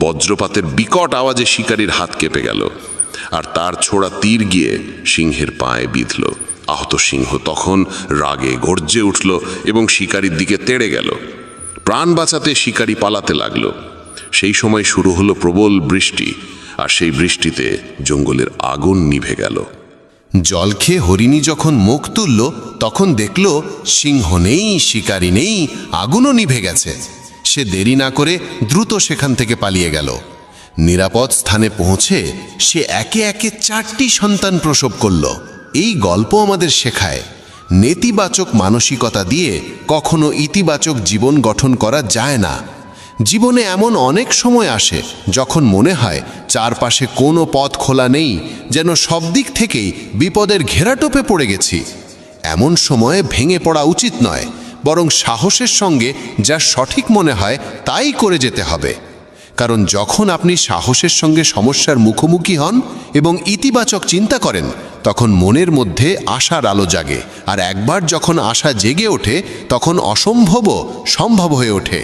বজ্রপাতের বিকট আওয়াজে শিকারীর হাত কেঁপে গেল, আর তার ছোড়া তীর গিয়ে সিংহের পায়ে বিঁধল। আহত সিংহ তখন রাগে গর্জে উঠল এবং শিকারীর দিকে তেড়ে গেল। প্রাণ বাঁচাতে শিকারী পালাতে লাগল। সেই সময় শুরু হলো প্রবল বৃষ্টি, আর সেই বৃষ্টিতে জঙ্গলের আগুন নিভে গেল। জল খেয়ে হরিণী যখন মুখ তুলল তখন দেখল সিংহ নেই, শিকারী নেই, আগুনও নিভে গেছে। সে দেরি না করে দ্রুত সেখান থেকে পালিয়ে গেল। নিরাপদ স্থানে পৌঁছে সে একে একে 4টি সন্তান প্রসব করল। এই গল্প আমাদের শেখায় নেতিবাচক মানসিকতা দিয়ে কখনো ইতিবাচক জীবন গঠন করা যায় না। জীবনে এমন অনেক সময় আসে যখন মনে হয় চারপাশে কোনো পথ খোলা নেই, যেন সব দিক থেকেই বিপদের ঘেরাটোপে পড়ে গেছি। এমন সময়ে ভেঙে পড়া উচিত নয়, বরং সাহসের সঙ্গে যা সঠিক মনে হয় তাই করে যেতে হবে। কারণ যখন আপনি সাহসের সঙ্গে সমস্যার মুখোমুখি হন এবং ইতিবাচক চিন্তা করেন, তখন মনের মধ্যে আশার আলো জাগে, আর একবার যখন আশা জেগে ওঠে তখন অসম্ভবও সম্ভব হয়ে ওঠে।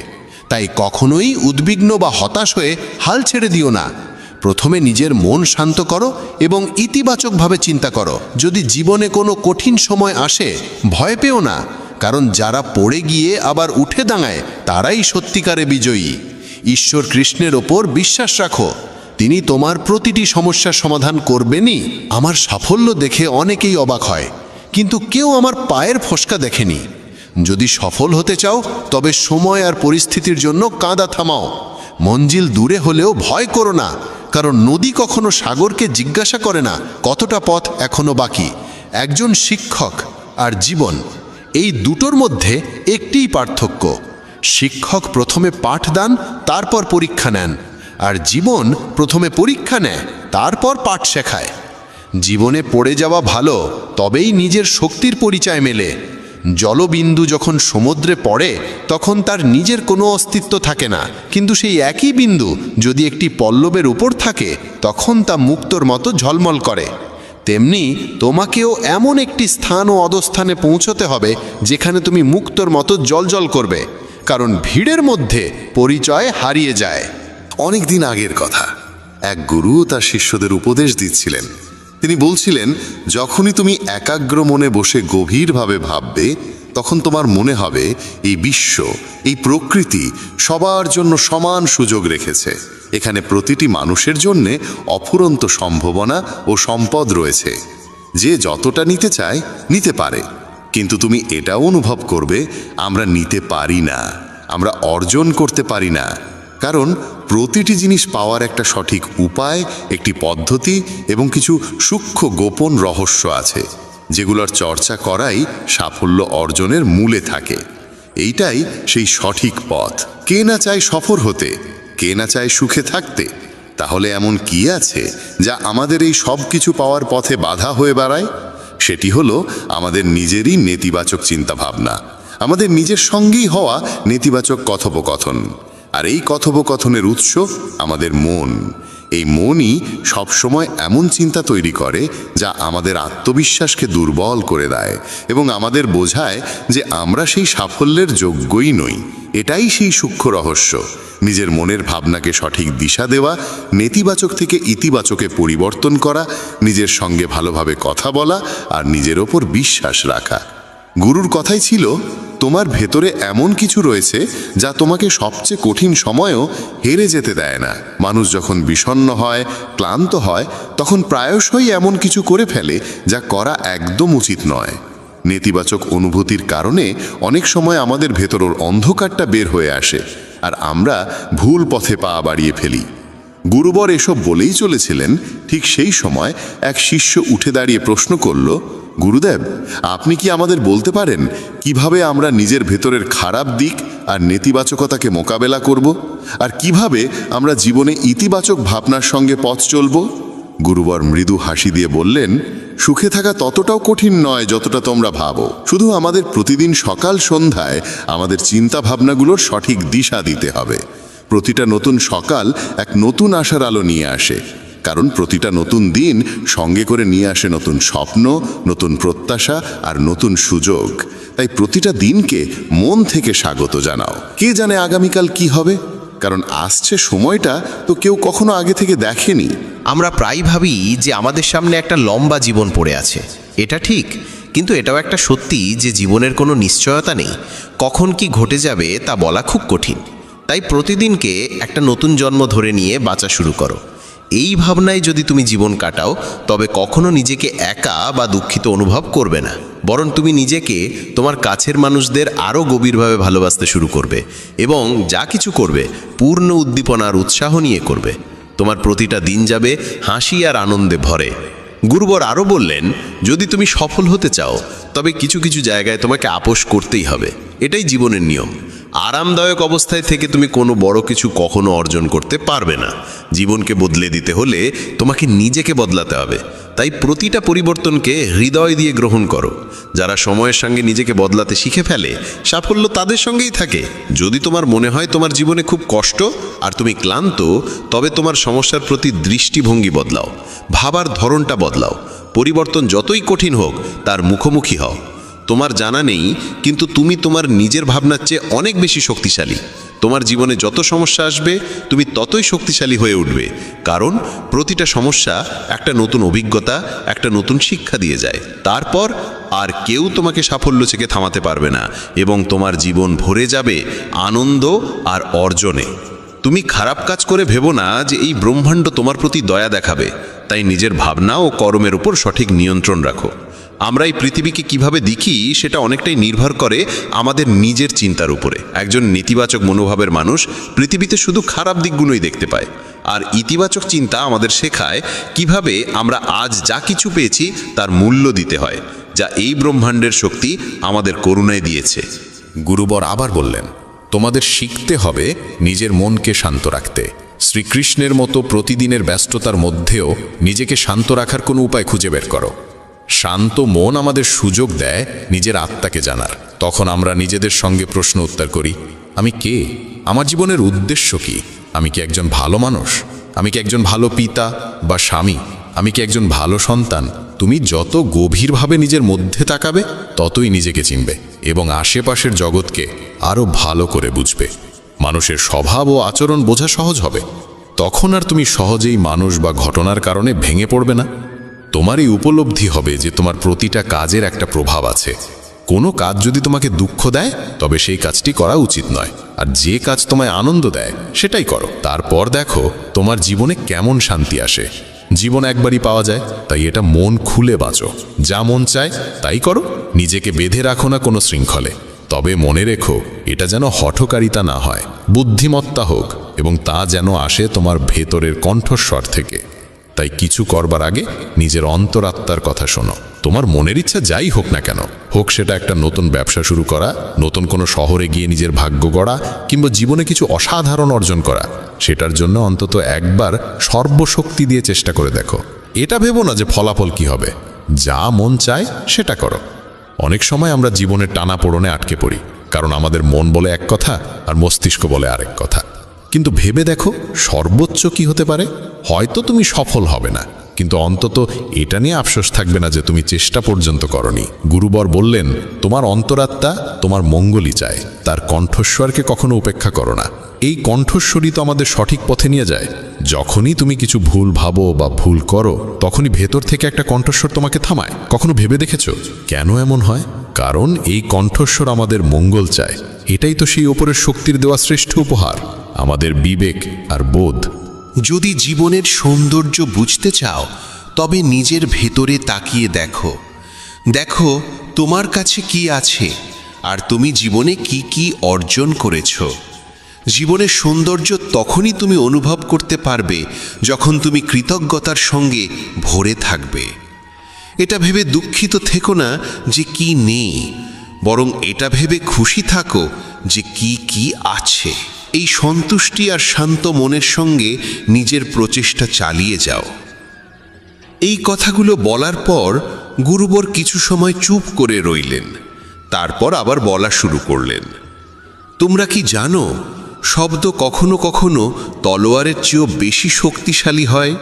তাই কখনোই উদ্বিগ্ন বা হতাশ হয়ে হাল ছেড়ে দিও না। প্রথমে নিজের মন শান্ত করো এবং ইতিবাচকভাবে চিন্তা করো। যদি জীবনে কোনো কঠিন সময় আসে, ভয় পেও না, কারণ যারা পড়ে গিয়ে আবার উঠে দাঁড়ায় তারাই সত্যিকারে বিজয়ী। ঈশ্বর কৃষ্ণের ওপর বিশ্বাস রাখো, তিনি তোমার প্রতিটি সমস্যার সমাধান করবেনই। আমার সাফল্য দেখে অনেকেই অবাক হয়, কিন্তু কেউ আমার পায়ের ফসকা দেখেনি। যদি সফল হতে চাও তবে সময় আর পরিস্থিতির জন্য কাঁদা থামাও। মঞ্জিল দূরে হলেও ভয় করো না, কারণ নদী কখনো সাগরকে জিজ্ঞাসা করে না কতটা পথ এখনো বাকি। একজন শিক্ষক আর জীবন, এই দুটোর মধ্যে একটিই পার্থক্য। শিক্ষক প্রথমে পাঠ দেন, তারপর পরীক্ষা নেন, আর জীবন প্রথমে পরীক্ষা নেয়, তারপর পাঠ শেখায়। জীবনে পড়ে যাওয়া ভালো, তবেই নিজের শক্তির পরিচয় মেলে। জলবিন্দু যখন সমুদ্রে পড়ে তখন তার নিজের কোনো অস্তিত্ব থাকে না, কিন্তু সেই একই বিন্দু যদি একটি পল্লবের উপর থাকে তখন তা মুক্তোর মতো ঝলমল করে। তেমনি তোমাকেও এমন একটি স্থান ও অধস্থানে পৌঁছতে হবে যেখানে তুমি মুক্তোর মতো জ্বলজ্বল করবে, কারণ ভিড়ের মধ্যে পরিচয় হারিয়ে যায়। অনেক দিন আগের কথা, এক গুরু তার শিষ্যদের উপদেশ দিচ্ছিলেন। তিনি বলছিলেন, যখনই তুমি একাগ্র মনে বসে গভীরভাবে ভাববে, তখন তোমার মনে হবে এই বিশ্ব, এই প্রকৃতি সবার জন্য সমান সুযোগ রেখেছে। এখানে প্রতিটি মানুষের জন্যে অফুরন্ত সম্ভাবনা ও সম্পদ রয়েছে। যে যতটা নিতে চায় নিতে পারে, কিন্তু তুমি এটাও অনুভব করবে আমরা নিতে পারি না, আমরা অর্জন করতে পারি না। কারণ প্রতিটি জিনিস পাওয়ার একটা সঠিক উপায়, একটি পদ্ধতি এবং কিছু সূক্ষ্ম গোপন রহস্য আছে, যেগুলোর চর্চা করাই সাফল্য অর্জনের মূলে থাকে। এইটাই সেই সঠিক পথ। কে না চায় সফল হতে, কে না চায় সুখে থাকতে? তাহলে এমন কি আছে যা আমাদের এই সব কিছু পাওয়ার পথে বাধা হয়ে দাঁড়ায়? সেটি হলো আমাদের নিজেরই নেতিবাচক চিন্তাভাবনা, আমাদের নিজের সঙ্গেই হওয়া নেতিবাচক কথোপকথন। আর এই কথোপকথনের উৎস আমাদের মন। এই মনই সবসময় এমন চিন্তা তৈরি করে যা আমাদের আত্মবিশ্বাসকে দুর্বল করে দেয় এবং আমাদের বোঝায় যে আমরা সেই সাফল্যের যোগ্যই নই। এটাই সেই সূক্ষ্ম রহস্য, নিজের মনের ভাবনাকে সঠিক দিশা দেওয়া, নেতিবাচক থেকে ইতিবাচকে পরিবর্তন করা, নিজের সঙ্গে ভালোভাবে কথা বলা আর নিজের ওপর বিশ্বাস রাখা। গুরুর কথাই ছিল, তোমার ভেতরে এমন কিছু রয়েছে যা তোমাকে সবচেয়ে কঠিন সময়েও হেরে যেতে দেয় না। মানুষ যখন বিষণ্ণ হয়, ক্লান্ত হয়, তখন প্রায়শই এমন কিছু করে ফেলে যা করা একদম উচিত নয়। নেতিবাচক অনুভূতির কারণে অনেক সময় আমাদের ভেতরের অন্ধকারটা বের হয়ে আসে আর আমরা ভুল পথে পা বাড়িয়ে ফেলি। গুরুবর এসব বলেই চলেছিলেন। ঠিক সেই সময় এক শিষ্য উঠে দাঁড়িয়ে প্রশ্ন করল, গুরুদেব, আপনি কি আমাদের বলতে পারেন কিভাবে আমরা নিজের ভেতরের খারাপ দিক আর নেতিবাচকতাকে মোকাবেলা করব, আর কিভাবে আমরা জীবনে ইতিবাচক ভাবনার সঙ্গে পথ চলব? গুরুবর মৃদু হাসি দিয়ে বললেন, সুখে থাকা ততটাও কঠিন নয় যতটা তোমরা ভাবো। শুধু আমাদের প্রতিদিন সকাল সন্ধ্যায় আমাদের চিন্তা ভাবনাগুলোর সঠিক দিশা দিতে হবে। প্রতিটা নতুন সকাল এক নতুন আশার আলো নিয়ে আসে, কারণ প্রতিটা নতুন দিন সঙ্গে করে নিয়ে আসে নতুন স্বপ্ন, নতুন প্রত্যাশা আর নতুন সুযোগ। তাই প্রতিটা দিনকে মন থেকে স্বাগত জানাও। কে জানে আগামীকাল কি হবে, কারণ আসছে সময়টা তো কেউ কখনো আগে থেকে দেখেনি। আমরা প্রায় ভাবি যে আমাদের সামনে একটা লম্বা জীবন পড়ে আছে। এটা ঠিক, কিন্তু এটাও একটা সত্যি যে জীবনের কোনো নিশ্চয়তা নেই। কখন কি ঘটে যাবে তা বলা খুব কঠিন। তাই প্রতিদিনকে একটা নতুন জন্ম ধরে নিয়ে বাঁচা শুরু করো। এই ভাবনায় যদি তুমি জীবন কাটাও, তবে কখনো নিজেকে একা বা দুঃখিত অনুভব করবে না, বরং তুমি নিজেকে, তোমার কাছের মানুষদের আরও গভীরভাবে ভালোবাসতে শুরু করবে এবং যা কিছু করবে পূর্ণ উদ্দীপনা আর উৎসাহ নিয়ে করবে। তোমার প্রতিটা দিন যাবে হাসি আর আনন্দে ভরে। গুরুবর আরও বললেন, যদি তুমি সফল হতে চাও তবে কিছু কিছু জায়গায় তোমাকে আপোষ করতেই হবে। এটাই জীবনের নিয়ম। আরামদায়ক অবস্থায় থেকে তুমি কোনো বড় কিছু কখনো অর্জন করতে পারবে না। জীবনকে বদলে দিতে হলে তোমাকে নিজেকে বদলাতে হবে। তাই প্রতিটা পরিবর্তনকে হৃদয় দিয়ে গ্রহণ করো। যারা সময়ের সঙ্গে নিজেকে বদলাতে শিখে ফেলে, সাফল্য তাদের সঙ্গেই থাকে। যদি তোমার মনে হয় তোমার জীবনে খুব কষ্ট আর তুমি ক্লান্ত, তবে তোমার সমস্যার প্রতি দৃষ্টিভঙ্গি বদলাও, ভাবার ধরনটা বদলাও। পরিবর্তন যতই কঠিন হোক তার মুখোমুখি হও। তোমার জানা নেই, কিন্তু তুমি তোমার নিজের ভাবনার চেয়ে অনেক বেশি শক্তিশালী। তোমার জীবনে যত সমস্যা আসবে তুমি ততই শক্তিশালী হয়ে উঠবে, কারণ প্রতিটা সমস্যা একটা নতুন অভিজ্ঞতা, একটা নতুন শিক্ষা দিয়ে যায়। তারপর আর কেউ তোমাকে সাফল্য থেকে থামাতে পারবে না এবং তোমার জীবন ভরে যাবে আনন্দ আর অর্জনে। তুমি খারাপ কাজ করে ভেবো না যে এই ব্রহ্মাণ্ড তোমার প্রতি দয়া দেখাবে। তাই নিজের ভাবনা ও কর্মের উপর সঠিক নিয়ন্ত্রণ রাখো। আমরা এই পৃথিবীকে কিভাবে দেখি সেটা অনেকটাই নির্ভর করে আমাদের নিজের চিন্তার উপরে। একজন নেতিবাচক মনোভাবের মানুষ পৃথিবীতে শুধু খারাপ দিকগুলোই দেখতে পায়, আর ইতিবাচক চিন্তা আমাদের শেখায় কিভাবে আমরা আজ যা কিছু পেয়েছি তার মূল্য দিতে হয়, যা এই ব্রহ্মাণ্ডের শক্তি আমাদের করুণায় দিয়েছে। গুরুবর আবার বললেন, তোমাদের শিখতে হবে নিজের মনকে শান্ত রাখতে। শ্রীকৃষ্ণের মতো প্রতিদিনের ব্যস্ততার মধ্যেও নিজেকে শান্ত রাখার কোনো উপায় খুঁজে বের করো। শান্ত মন আমাদের সুযোগ দেয় নিজের আত্মাকে জানার। তখন আমরা নিজেদের সঙ্গে প্রশ্ন উত্তর করি, আমি কে? আমার জীবনের উদ্দেশ্য কি? আমি কি একজন ভালো মানুষ? আমি কি একজন ভালো পিতা বা স্বামী? আমি কি একজন ভালো সন্তান? তুমি যত গভীরভাবে নিজের মধ্যে তাকাবে ততই নিজেকে চিনবে এবং আশেপাশের জগৎকে আরও ভালো করে বুঝবে। মানুষের স্বভাব ও আচরণ বোঝা সহজ হবে। তখন আর তুমি সহজেই মানুষ বা ঘটনার কারণে ভেঙে পড়বে না। তোমার এই উপলব্ধি হবে যে তোমার প্রতিটা কাজের একটা প্রভাব আছে। কোনো কাজ যদি তোমাকে দুঃখ দেয় তবে সেই কাজটি করা উচিত নয়, আর যে কাজ তোমায় আনন্দ দেয় সেটাই করো। তারপর দেখো তোমার জীবনে কেমন শান্তি আসে। জীবন একবারই পাওয়া যায়, তাই এটা মন খুলে বাঁচো। যা মন চায় তাই করো, নিজেকে বেঁধে রাখো না কোনো শৃঙ্খলে। তবে মনে রেখো, এটা যেন হঠকারিতা না হয়, বুদ্ধিমত্তা হোক, এবং তা যেন আসে তোমার ভেতরের কণ্ঠস্বর থেকে। তাই কিছু করবার আগে নিজের অন্তরাত্মার কথা শোনো। তোমার মনের ইচ্ছা যাই হোক না কেন, হোক সেটা একটা নতুন ব্যবসা শুরু করা, নতুন কোনো শহরে গিয়ে নিজের ভাগ্য গড়া, কিংবা জীবনে কিছু অসাধারণ অর্জন করা, সেটার জন্য অন্তত একবার সর্বশক্তি দিয়ে চেষ্টা করে দেখো। এটা ভেবো না যে ফলাফল কি হবে। যা মন চায় সেটা করো। অনেক সময় আমরা জীবনের টানাপোড়েনে আটকে পড়ি, কারণ আমাদের মন বলে এক কথা আর মস্তিষ্ক বলে আরেক কথা। কিন্তু ভেবে দেখো সর্বোচ্চ কি হতে পারে। হয়তো তুমি সফল হবে না, কিন্তু অন্তত এটা নিয়ে আফসোস থাকবে না যে তুমি চেষ্টা পর্যন্ত করনি। গুরুবর বললেন, তোমার অন্তরাত্মা তোমার মঙ্গলই চায়, তার কণ্ঠস্বরকে কখনো উপেক্ষা করো না। এই কণ্ঠস্বরই তো আমাদের সঠিক পথে নিয়ে যায়। যখনই তুমি কিছু ভুল ভাবো বা ভুল করো, তখনই ভেতর থেকে একটা কণ্ঠস্বর তোমাকে থামায়। কখনো ভেবে দেখেছো কেন এমন হয়? কারণ এই কণ্ঠস্বর আমাদের মঙ্গল চায়। এটাই তো সেই ওপরের শক্তির দেওয়া শ্রেষ্ঠ উপহার, আমাদের বিবেক আর বোধ। যদি জীবনের সৌন্দর্য বুঝতে চাও তবে নিজের ভেতরে তাকিয়ে দেখো। দেখো তোমার কাছে কি আছে আর তুমি জীবনে কি কি অর্জন করেছো। জীবনের সৌন্দর্য তখনই তুমি অনুভব করতে পারবে যখন তুমি কৃতজ্ঞতার সঙ্গে ভরে থাকবে। এটা ভেবে দুঃখিত থেকো না যে কি নেই, বরং এটা ভেবে খুশি থাকো যে কি কি আছে। এই সন্তুষ্টি আর শান্ত মনের সঙ্গে নিজের প্রচেষ্টা চালিয়ে যাও। এই কথাগুলো বলার পর গুরুবর কিছু সময় চুপ করে রইলেন। তারপর আবার বলা শুরু করলেন, তোমরা কি জানো শব্দ কখনো কখনো তলোয়ারের চেয়েও বেশি শক্তিশালী হয়?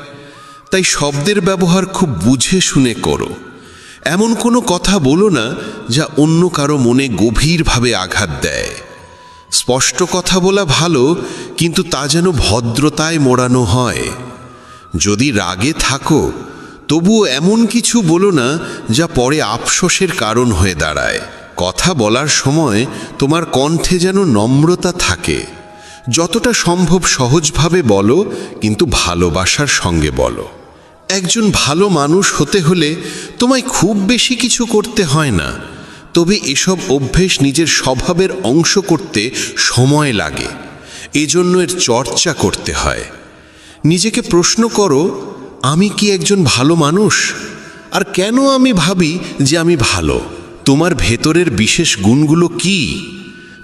তাই শব্দের ব্যবহার খুব বুঝে শুনে করো। এমন কোনো কথা বলো না যা অন্য কারো মনে গভীরভাবে আঘাত দেয়। স্পষ্ট কথা বলা ভালো, কিন্তু তা যেন ভদ্রতায় মোড়ানো হয়। যদি রাগে থাকো তবুও এমন কিছু বলো না যা পরে আফসোসের কারণ হয়ে দাঁড়ায়। কথা বলার সময় তোমার কণ্ঠে যেন নম্রতা থাকে। যতটা সম্ভব সহজভাবে বলো, কিন্তু ভালোবাসার সঙ্গে বলো। একজন ভালো মানুষ হতে হলে তোমায় খুব বেশি কিছু করতে হয় না, তবে এসব অভ্যেস নিজের স্বভাবের অংশ করতে সময় লাগে। এজন্য এর চর্চা করতে হয়। নিজেকে প্রশ্ন করো, আমি কি একজন ভালো মানুষ? আর কেন আমি ভাবি যে আমি ভালো? তোমার ভেতরের বিশেষ গুণগুলো কি?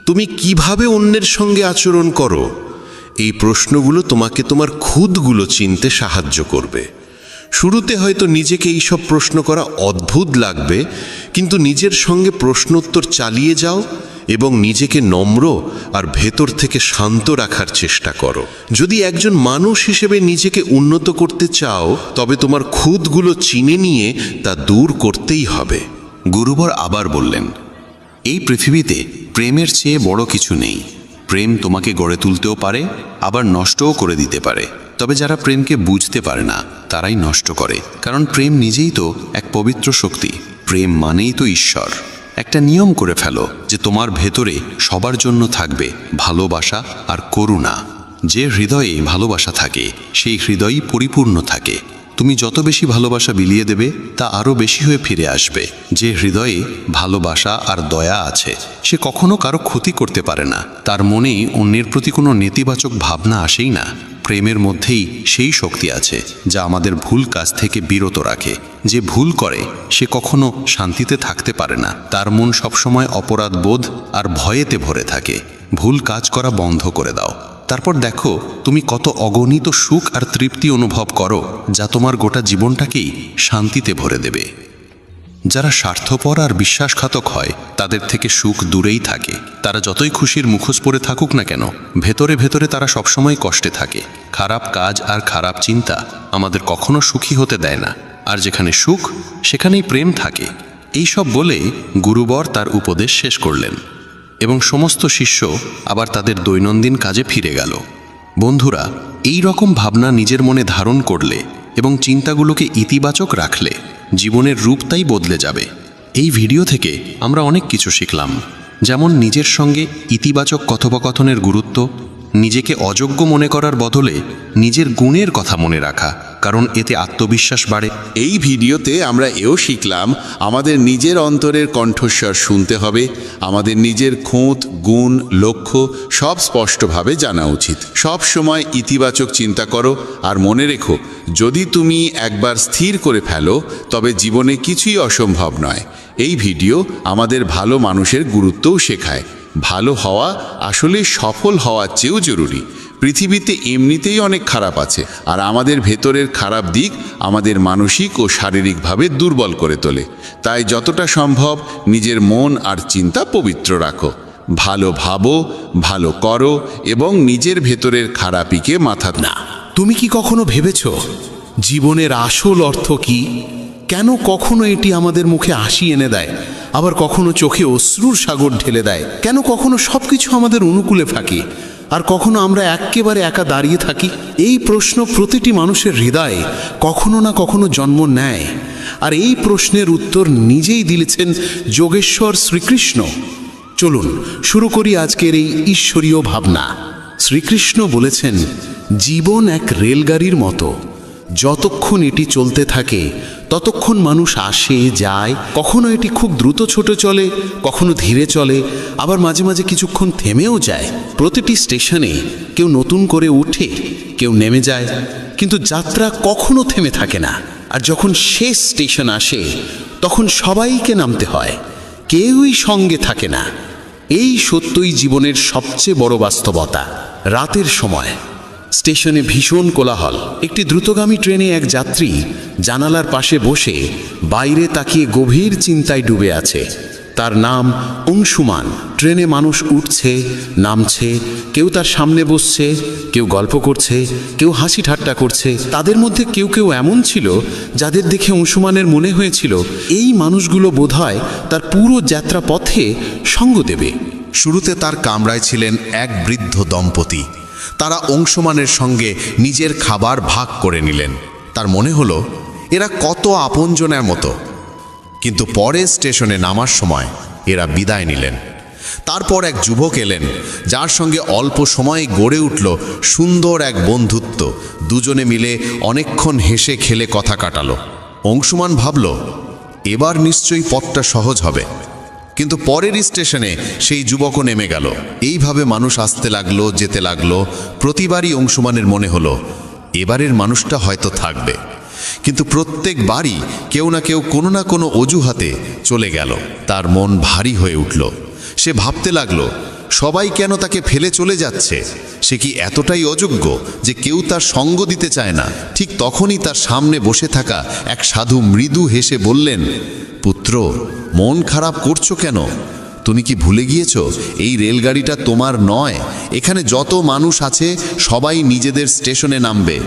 তুমি কিভাবে অন্যের সঙ্গে আচরণ করো? এই প্রশ্নগুলো তোমাকে তোমার খুদগুলো চিনতে সাহায্য করবে। শুরুতে হয়তো নিজেকে এইসব প্রশ্ন করা অদ্ভুত লাগবে, কিন্তু নিজের সঙ্গে প্রশ্নোত্তর চালিয়ে যাও এবং নিজেকে নম্র আর ভেতর থেকে শান্ত রাখার চেষ্টা করো। যদি একজন মানুষ হিসেবে নিজেকে উন্নত করতে চাও, তবে তোমার খুদগুলো চিনে নিয়ে তা দূর করতেই হবে। গুরুবর আবার বললেন, এই পৃথিবীতে প্রেমের চেয়ে বড় কিছু নেই। প্রেম তোমাকে গড়ে তুলতেও পারে, আবার নষ্টও করে দিতে পারে। তবে যারা প্রেমকে বুঝতে পারে না তারাই নষ্ট করে, কারণ প্রেম নিজেই তো এক পবিত্র শক্তি। প্রেম মানেই তো ঈশ্বর। একটা নিয়ম করে ফেলো যে তোমার ভেতরে সবার জন্য থাকবে ভালোবাসা আর করুণা। যে হৃদয়ে ভালোবাসা থাকে সেই হৃদয়ই পরিপূর্ণ থাকে। তুমি যত বেশি ভালোবাসা বিলিয়ে দেবে তা আরও বেশি হয়ে ফিরে আসবে। যে হৃদয়ে ভালোবাসা আর দয়া আছে সে কখনো কারো ক্ষতি করতে পারে না। তার মনে অন্যের প্রতি কোনো নেতিবাচক ভাবনা আসেই না। প্রেমের মধ্যেই সেই শক্তি আছে যা আমাদের ভুল কাজ থেকে বিরত রাখে। যে ভুল করে সে কখনো শান্তিতে থাকতে পারে না। তার মন সবসময় অপরাধ বোধ আর ভয়েতে ভরে থাকে। ভুল কাজ করা বন্ধ করে দাও, তারপর দেখো তুমি কত অগণিত সুখ আর তৃপ্তি অনুভব করো, যা তোমার গোটা জীবনটাকেই শান্তিতে ভরে দেবে। যারা স্বার্থপর আর বিশ্বাসঘাতক হয় তাদের থেকে সুখ দূরেই থাকে। তারা যতই খুশির মুখোশ পরে থাকুক না কেন, ভেতরে ভেতরে তারা সবসময় কষ্টে থাকে। খারাপ কাজ আর খারাপ চিন্তা আমাদের কখনো সুখী হতে দেয় না। আর যেখানে সুখ সেখানেই প্রেম থাকে। এইসব বলে গুরুবর তার উপদেশ শেষ করলেন এবং সমস্ত শিষ্য আবার তাদের দৈনন্দিন কাজে ফিরে গেল। বন্ধুরা, এই রকম ভাবনা নিজের মনে ধারণ করলে এবং চিন্তাগুলোকে ইতিবাচক রাখলে জীবনের রূপটাই বদলে যাবে। এই ভিডিও থেকে আমরা অনেক কিছু শিখলাম, যেমন নিজের সঙ্গে ইতিবাচক কথোপকথনের গুরুত্ব, নিজেকে অযোগ্য মনে করার বদলে নিজের গুণের কথা মনে রাখা, কারণ এতে আত্মবিশ্বাস বাড়ে। এই ভিডিওতে আমরা এও শিখলাম আমাদের নিজের অন্তরের কণ্ঠস্বর শুনতে হবে। আমাদের নিজের খুঁত, গুণ, লক্ষ্য সব স্পষ্টভাবে জানা উচিত। সব সময় ইতিবাচক চিন্তা করো আর মনে রেখো, যদি তুমি একবার স্থির করে ফেলো তবে জীবনে কিছুই অসম্ভব নয়। এই ভিডিও আমাদের ভালো মানুষের গুরুত্বও শেখায়। ভালো হওয়া আসলে সফল হওয়ার চেয়েও জরুরি। পৃথিবীতে এমনিতেই অনেক খারাপ আছে, আর আমাদের ভেতরের খারাপ দিক আমাদের মানসিক ও শারীরিকভাবে দুর্বল করে তোলে। তাই যতটা সম্ভব নিজের মন আর চিন্তা পবিত্র রাখো। ভালো ভাবো, ভালো করো এবং নিজের ভেতরের খারাপিকে মাথা না, তুমি কি কখনো ভেবেছ জীবনের আসল অর্থ কি? কেন কখনো এটি আমাদের মুখে হাসি এনে দেয়, আবার কখনো চোখে অশ্রুর সাগর ঢেলে দেয়? কেন কখনো সব কিছু আমাদের অনুকূলে থাকে আর কখনো আমরা একেবারে একা দাঁড়িয়ে থাকি? এই প্রশ্ন প্রতিটি মানুষের হৃদয়ে কখনো না কখনো জন্ম নেয়, আর এই প্রশ্নের উত্তর নিজেই দিয়েছেন যোগেশ্বর শ্রীকৃষ্ণ। চলুন শুরু করি আজকের এই ঈশ্বরীয় ভাবনা। শ্রীকৃষ্ণ বলেছেন, জীবন এক রেলগাড়ির মতো। যতক্ষণ এটি চলতে থাকে ততক্ষণ মানুষ আসে যায়। কখনো এটি খুব দ্রুত ছোটে চলে, কখনো ধীরে চলে, আবার মাঝে মাঝে কিছুক্ষণ থেমেও যায়। প্রতিটি স্টেশনে কেউ নতুন করে ওঠে, কেউ নেমে যায়, কিন্তু যাত্রা কখনো থেমে থাকে না। আর যখন শেষ স্টেশন আসে তখন সবাইকে নামতে হয়, কেউই সঙ্গে থাকে না। এই সত্যই জীবনের সবচেয়ে বড় বাস্তবতা। রাতের সময় স্টেশনে ভীষণ কোলাহল। একটি দ্রুতগামী ট্রেনে এক যাত্রী জানালার পাশে বসে বাইরে তাকিয়ে গভীর চিন্তায় ডুবে আছে। তার নাম অংশুমান। ট্রেনে মানুষ উঠছে, নামছে, কেউ তার সামনে বসছে, কেউ গল্প করছে, কেউ হাসি ঠাট্টা করছে। তাদের মধ্যে কেউ কেউ এমন ছিল যাদের দেখে অংশুমানের মনে হয়েছিল এই মানুষগুলো বোধহয় তার পুরো যাত্রা পথে সঙ্গ দেবে। শুরুতে তার কামরায় ছিলেন এক বৃদ্ধ দম্পতি। তারা অংশুমানের সঙ্গে নিজের খাবার ভাগ করে নিলেন। তার মনে হলো এরা কত আপনজনের মতো। কিন্তু পরে স্টেশনে নামার সময় এরা বিদায় নিলেন। তারপর এক যুবক এলেন, যার সঙ্গে অল্প সময়ে গড়ে উঠল সুন্দর এক বন্ধুত্ব। দুজনে মিলে অনেকক্ষণ হেসে খেলে কথা কাটালো। অংশুমান ভাবল, এবার নিশ্চয়ই পথটা সহজ হবে। কিন্তু পরের স্টেশনে সেই যুবকও নেমে গেল। এইভাবে মানুষ আসতে লাগলো, যেতে লাগলো। প্রতিবারই অংশুমানের মনে হলো এবারের মানুষটা হয়তো থাকবে। কিন্তু প্রত্যেকবারই কেউ না কেউ কোনো না কোনো অজুহাতে চলে গেল। তার মন ভারী হয়ে উঠল। সে ভাবতে লাগলো, সবাই কেন তাকে ফেলে চলে যাচ্ছে? সে কি এতটাই অযোগ্য যে কেউ তার সঙ্গ দিতে চায় না? ঠিক তখনই তার সামনে বসে থাকা এক সাধু মৃদু হেসে বললেন, পুত্র, মন খারাপ করছো কেন? তুমি কি ভুলে গিয়েছো এই রেলগাড়িটা তোমার নয়? এখানে যত মানুষ আছে সবাই নিজেদের স্টেশনে নামবে।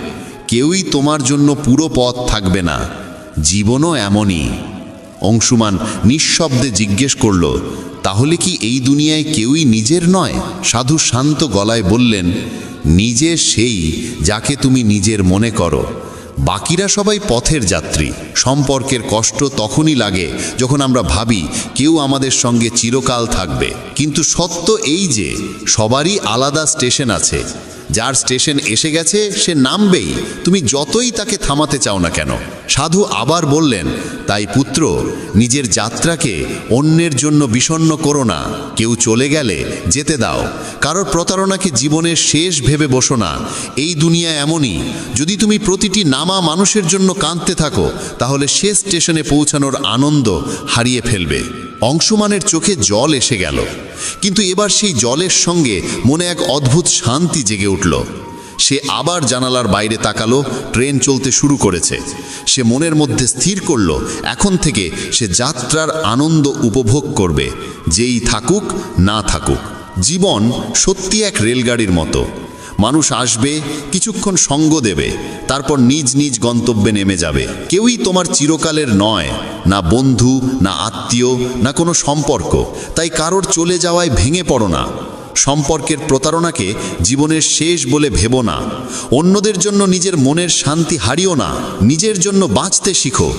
কেউই তোমার জন্য পুরো পথ থাকবে না। জীবনও এমনই। অংশুমান নিঃশব্দে জিজ্ঞেস করল, তাহলে কি এই দুনিয়ায় কেউই নিজের নয়? সাধু শান্ত গলায় বললেন, নিজে সেই যাকে তুমি নিজের মনে করো। বাকিরা সবাই পথের যাত্রী। সম্পর্কের কষ্ট তখনই লাগে যখন আমরা ভাবি কেউ আমাদের সঙ্গে চিরকাল থাকবে। কিন্তু সত্য এই যে সবারই আলাদা স্টেশন আছে। যার স্টেশন এসে গেছে সে নামবেই, তুমি যতই তাকে থামাতে চাও না কেন। সাধু আবার বললেন, তাই পুত্র, নিজের যাত্রাকে অন্যের জন্য বিষণ্ণ করো না। কেউ চলে গেলে যেতে দাও। কারোর প্রতারণাকে জীবনের শেষ ভেবে বসো না। এই দুনিয়া এমনই। যদি তুমি প্রতিটি নামা মানুষের জন্য কাঁদতে থাকো তাহলে শেষ স্টেশনে পৌঁছানোর আনন্দ হারিয়ে ফেলবে। অংশুমানের চোখে জল এসে গেল, কিন্তু এবার সেই জলের সঙ্গে মনে এক অদ্ভুত শান্তি জেগে উঠল। সে আবার জানালার বাইরে তাকালো। ট্রেন চলতে শুরু করেছে। সে মনের মধ্যে স্থির করল, এখন থেকে সে যাত্রার আনন্দ উপভোগ করবে, যেই থাকুক না থাকুক। জীবন সত্যি এক রেলগাড়ির মতো। মানুষ আসবে, কিছুক্ষণ সঙ্গ দেবে, তারপর নিজ নিজ গন্তব্যে নেমে যাবে। কেউই তোমার চিরকালের নয়, না বন্ধু, না আত্মীয়, না কোনো সম্পর্ক। তাই কারোর চলে যাওয়ায় ভেঙে পড়ো না। সম্পর্কের প্রতারণাকে জীবনের শেষ বলে ভেবো না। অন্যদের জন্য নিজের মনের শান্তি হারিও না। নিজের জন্য বাঁচতে শিখো,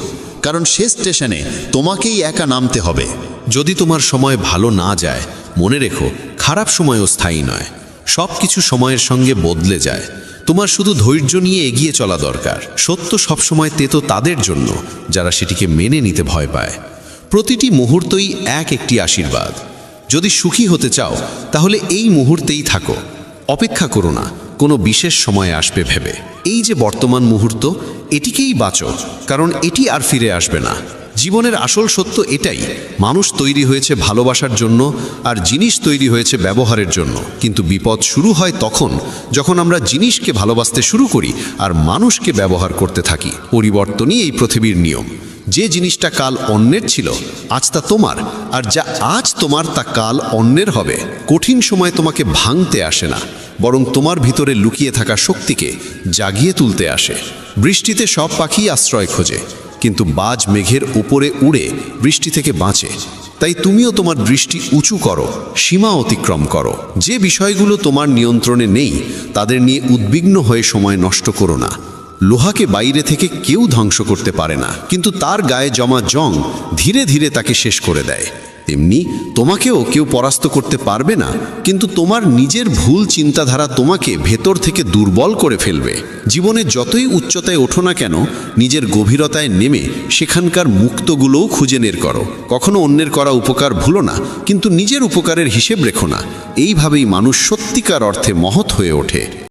কারণ শেষ স্টেশনে তোমাকেই একা নামতে হবে। যদি তোমার সময় ভালো না যায়, মনে রেখো, খারাপ সময়ও স্থায়ী নয়। সব কিছু সময়ের সঙ্গে বদলে যায়। তোমার শুধু ধৈর্য নিয়ে এগিয়ে চলা দরকার। সত্য সবসময় তেতো তাদের জন্য যারা সেটিকে মেনে নিতে ভয় পায়। প্রতিটি মুহূর্তই একটি আশীর্বাদ। যদি সুখী হতে চাও তাহলে এই মুহূর্তেই থাকো। অপেক্ষা করো না কোনো বিশেষ সময় আসবে ভেবে। এই যে বর্তমান মুহূর্ত, এটিকেই বাঁচো, কারণ এটি আর ফিরে আসবে না। জীবনের আসল সত্য এটাই, মানুষ তৈরি হয়েছে ভালোবাসার জন্য আর জিনিস তৈরি হয়েছে ব্যবহারের জন্য। কিন্তু বিপদ শুরু হয় তখন যখন আমরা জিনিসকে ভালোবাসতে শুরু করি আর মানুষকে ব্যবহার করতে থাকি। পরিবর্তনই এই পৃথিবীর নিয়ম। যে জিনিসটা কাল অন্যের ছিল আজ তা তোমার, আর যা আজ তোমার তা কাল অন্যের হবে। কঠিন সময় তোমাকে ভাঙতে আসে না, বরং তোমার ভিতরে লুকিয়ে থাকা শক্তিকে জাগিয়ে তুলতে আসে। বৃষ্টিতে সব পাখি আশ্রয় খোঁজে, কিন্তু বাজ মেঘের উপরে উড়ে বৃষ্টি থেকে বাঁচে। তাই তুমিও তোমার দৃষ্টি উঁচু করো, সীমা অতিক্রম করো। যে বিষয়গুলো তোমার নিয়ন্ত্রণে নেই তাদের নিয়ে উদ্বিগ্ন হয়ে সময় নষ্ট করো না। লোহাকে বাইরে থেকে কেউ ধ্বংস করতে পারে না, কিন্তু তার গায়ে জমা জং ধীরে ধীরে তাকে শেষ করে দেয়। তেমনি তোমাকেও কেউ পরাস্ত করতে পারবে না, কিন্তু তোমার নিজের ভুল চিন্তাধারা তোমাকে ভেতর থেকে দুর্বল করে ফেলবে। জীবনে যতই উচ্চতায় ওঠো না কেন, নিজের গভীরতায় নেমে সেখানকার মুক্তগুলোও খুঁজে বের করো। কখনো অন্যের করা উপকার ভুলো না, কিন্তু নিজের উপকারের হিসেব রেখো না। এইভাবেই মানুষ সত্যিকার অর্থে মহৎ হয়ে ওঠে।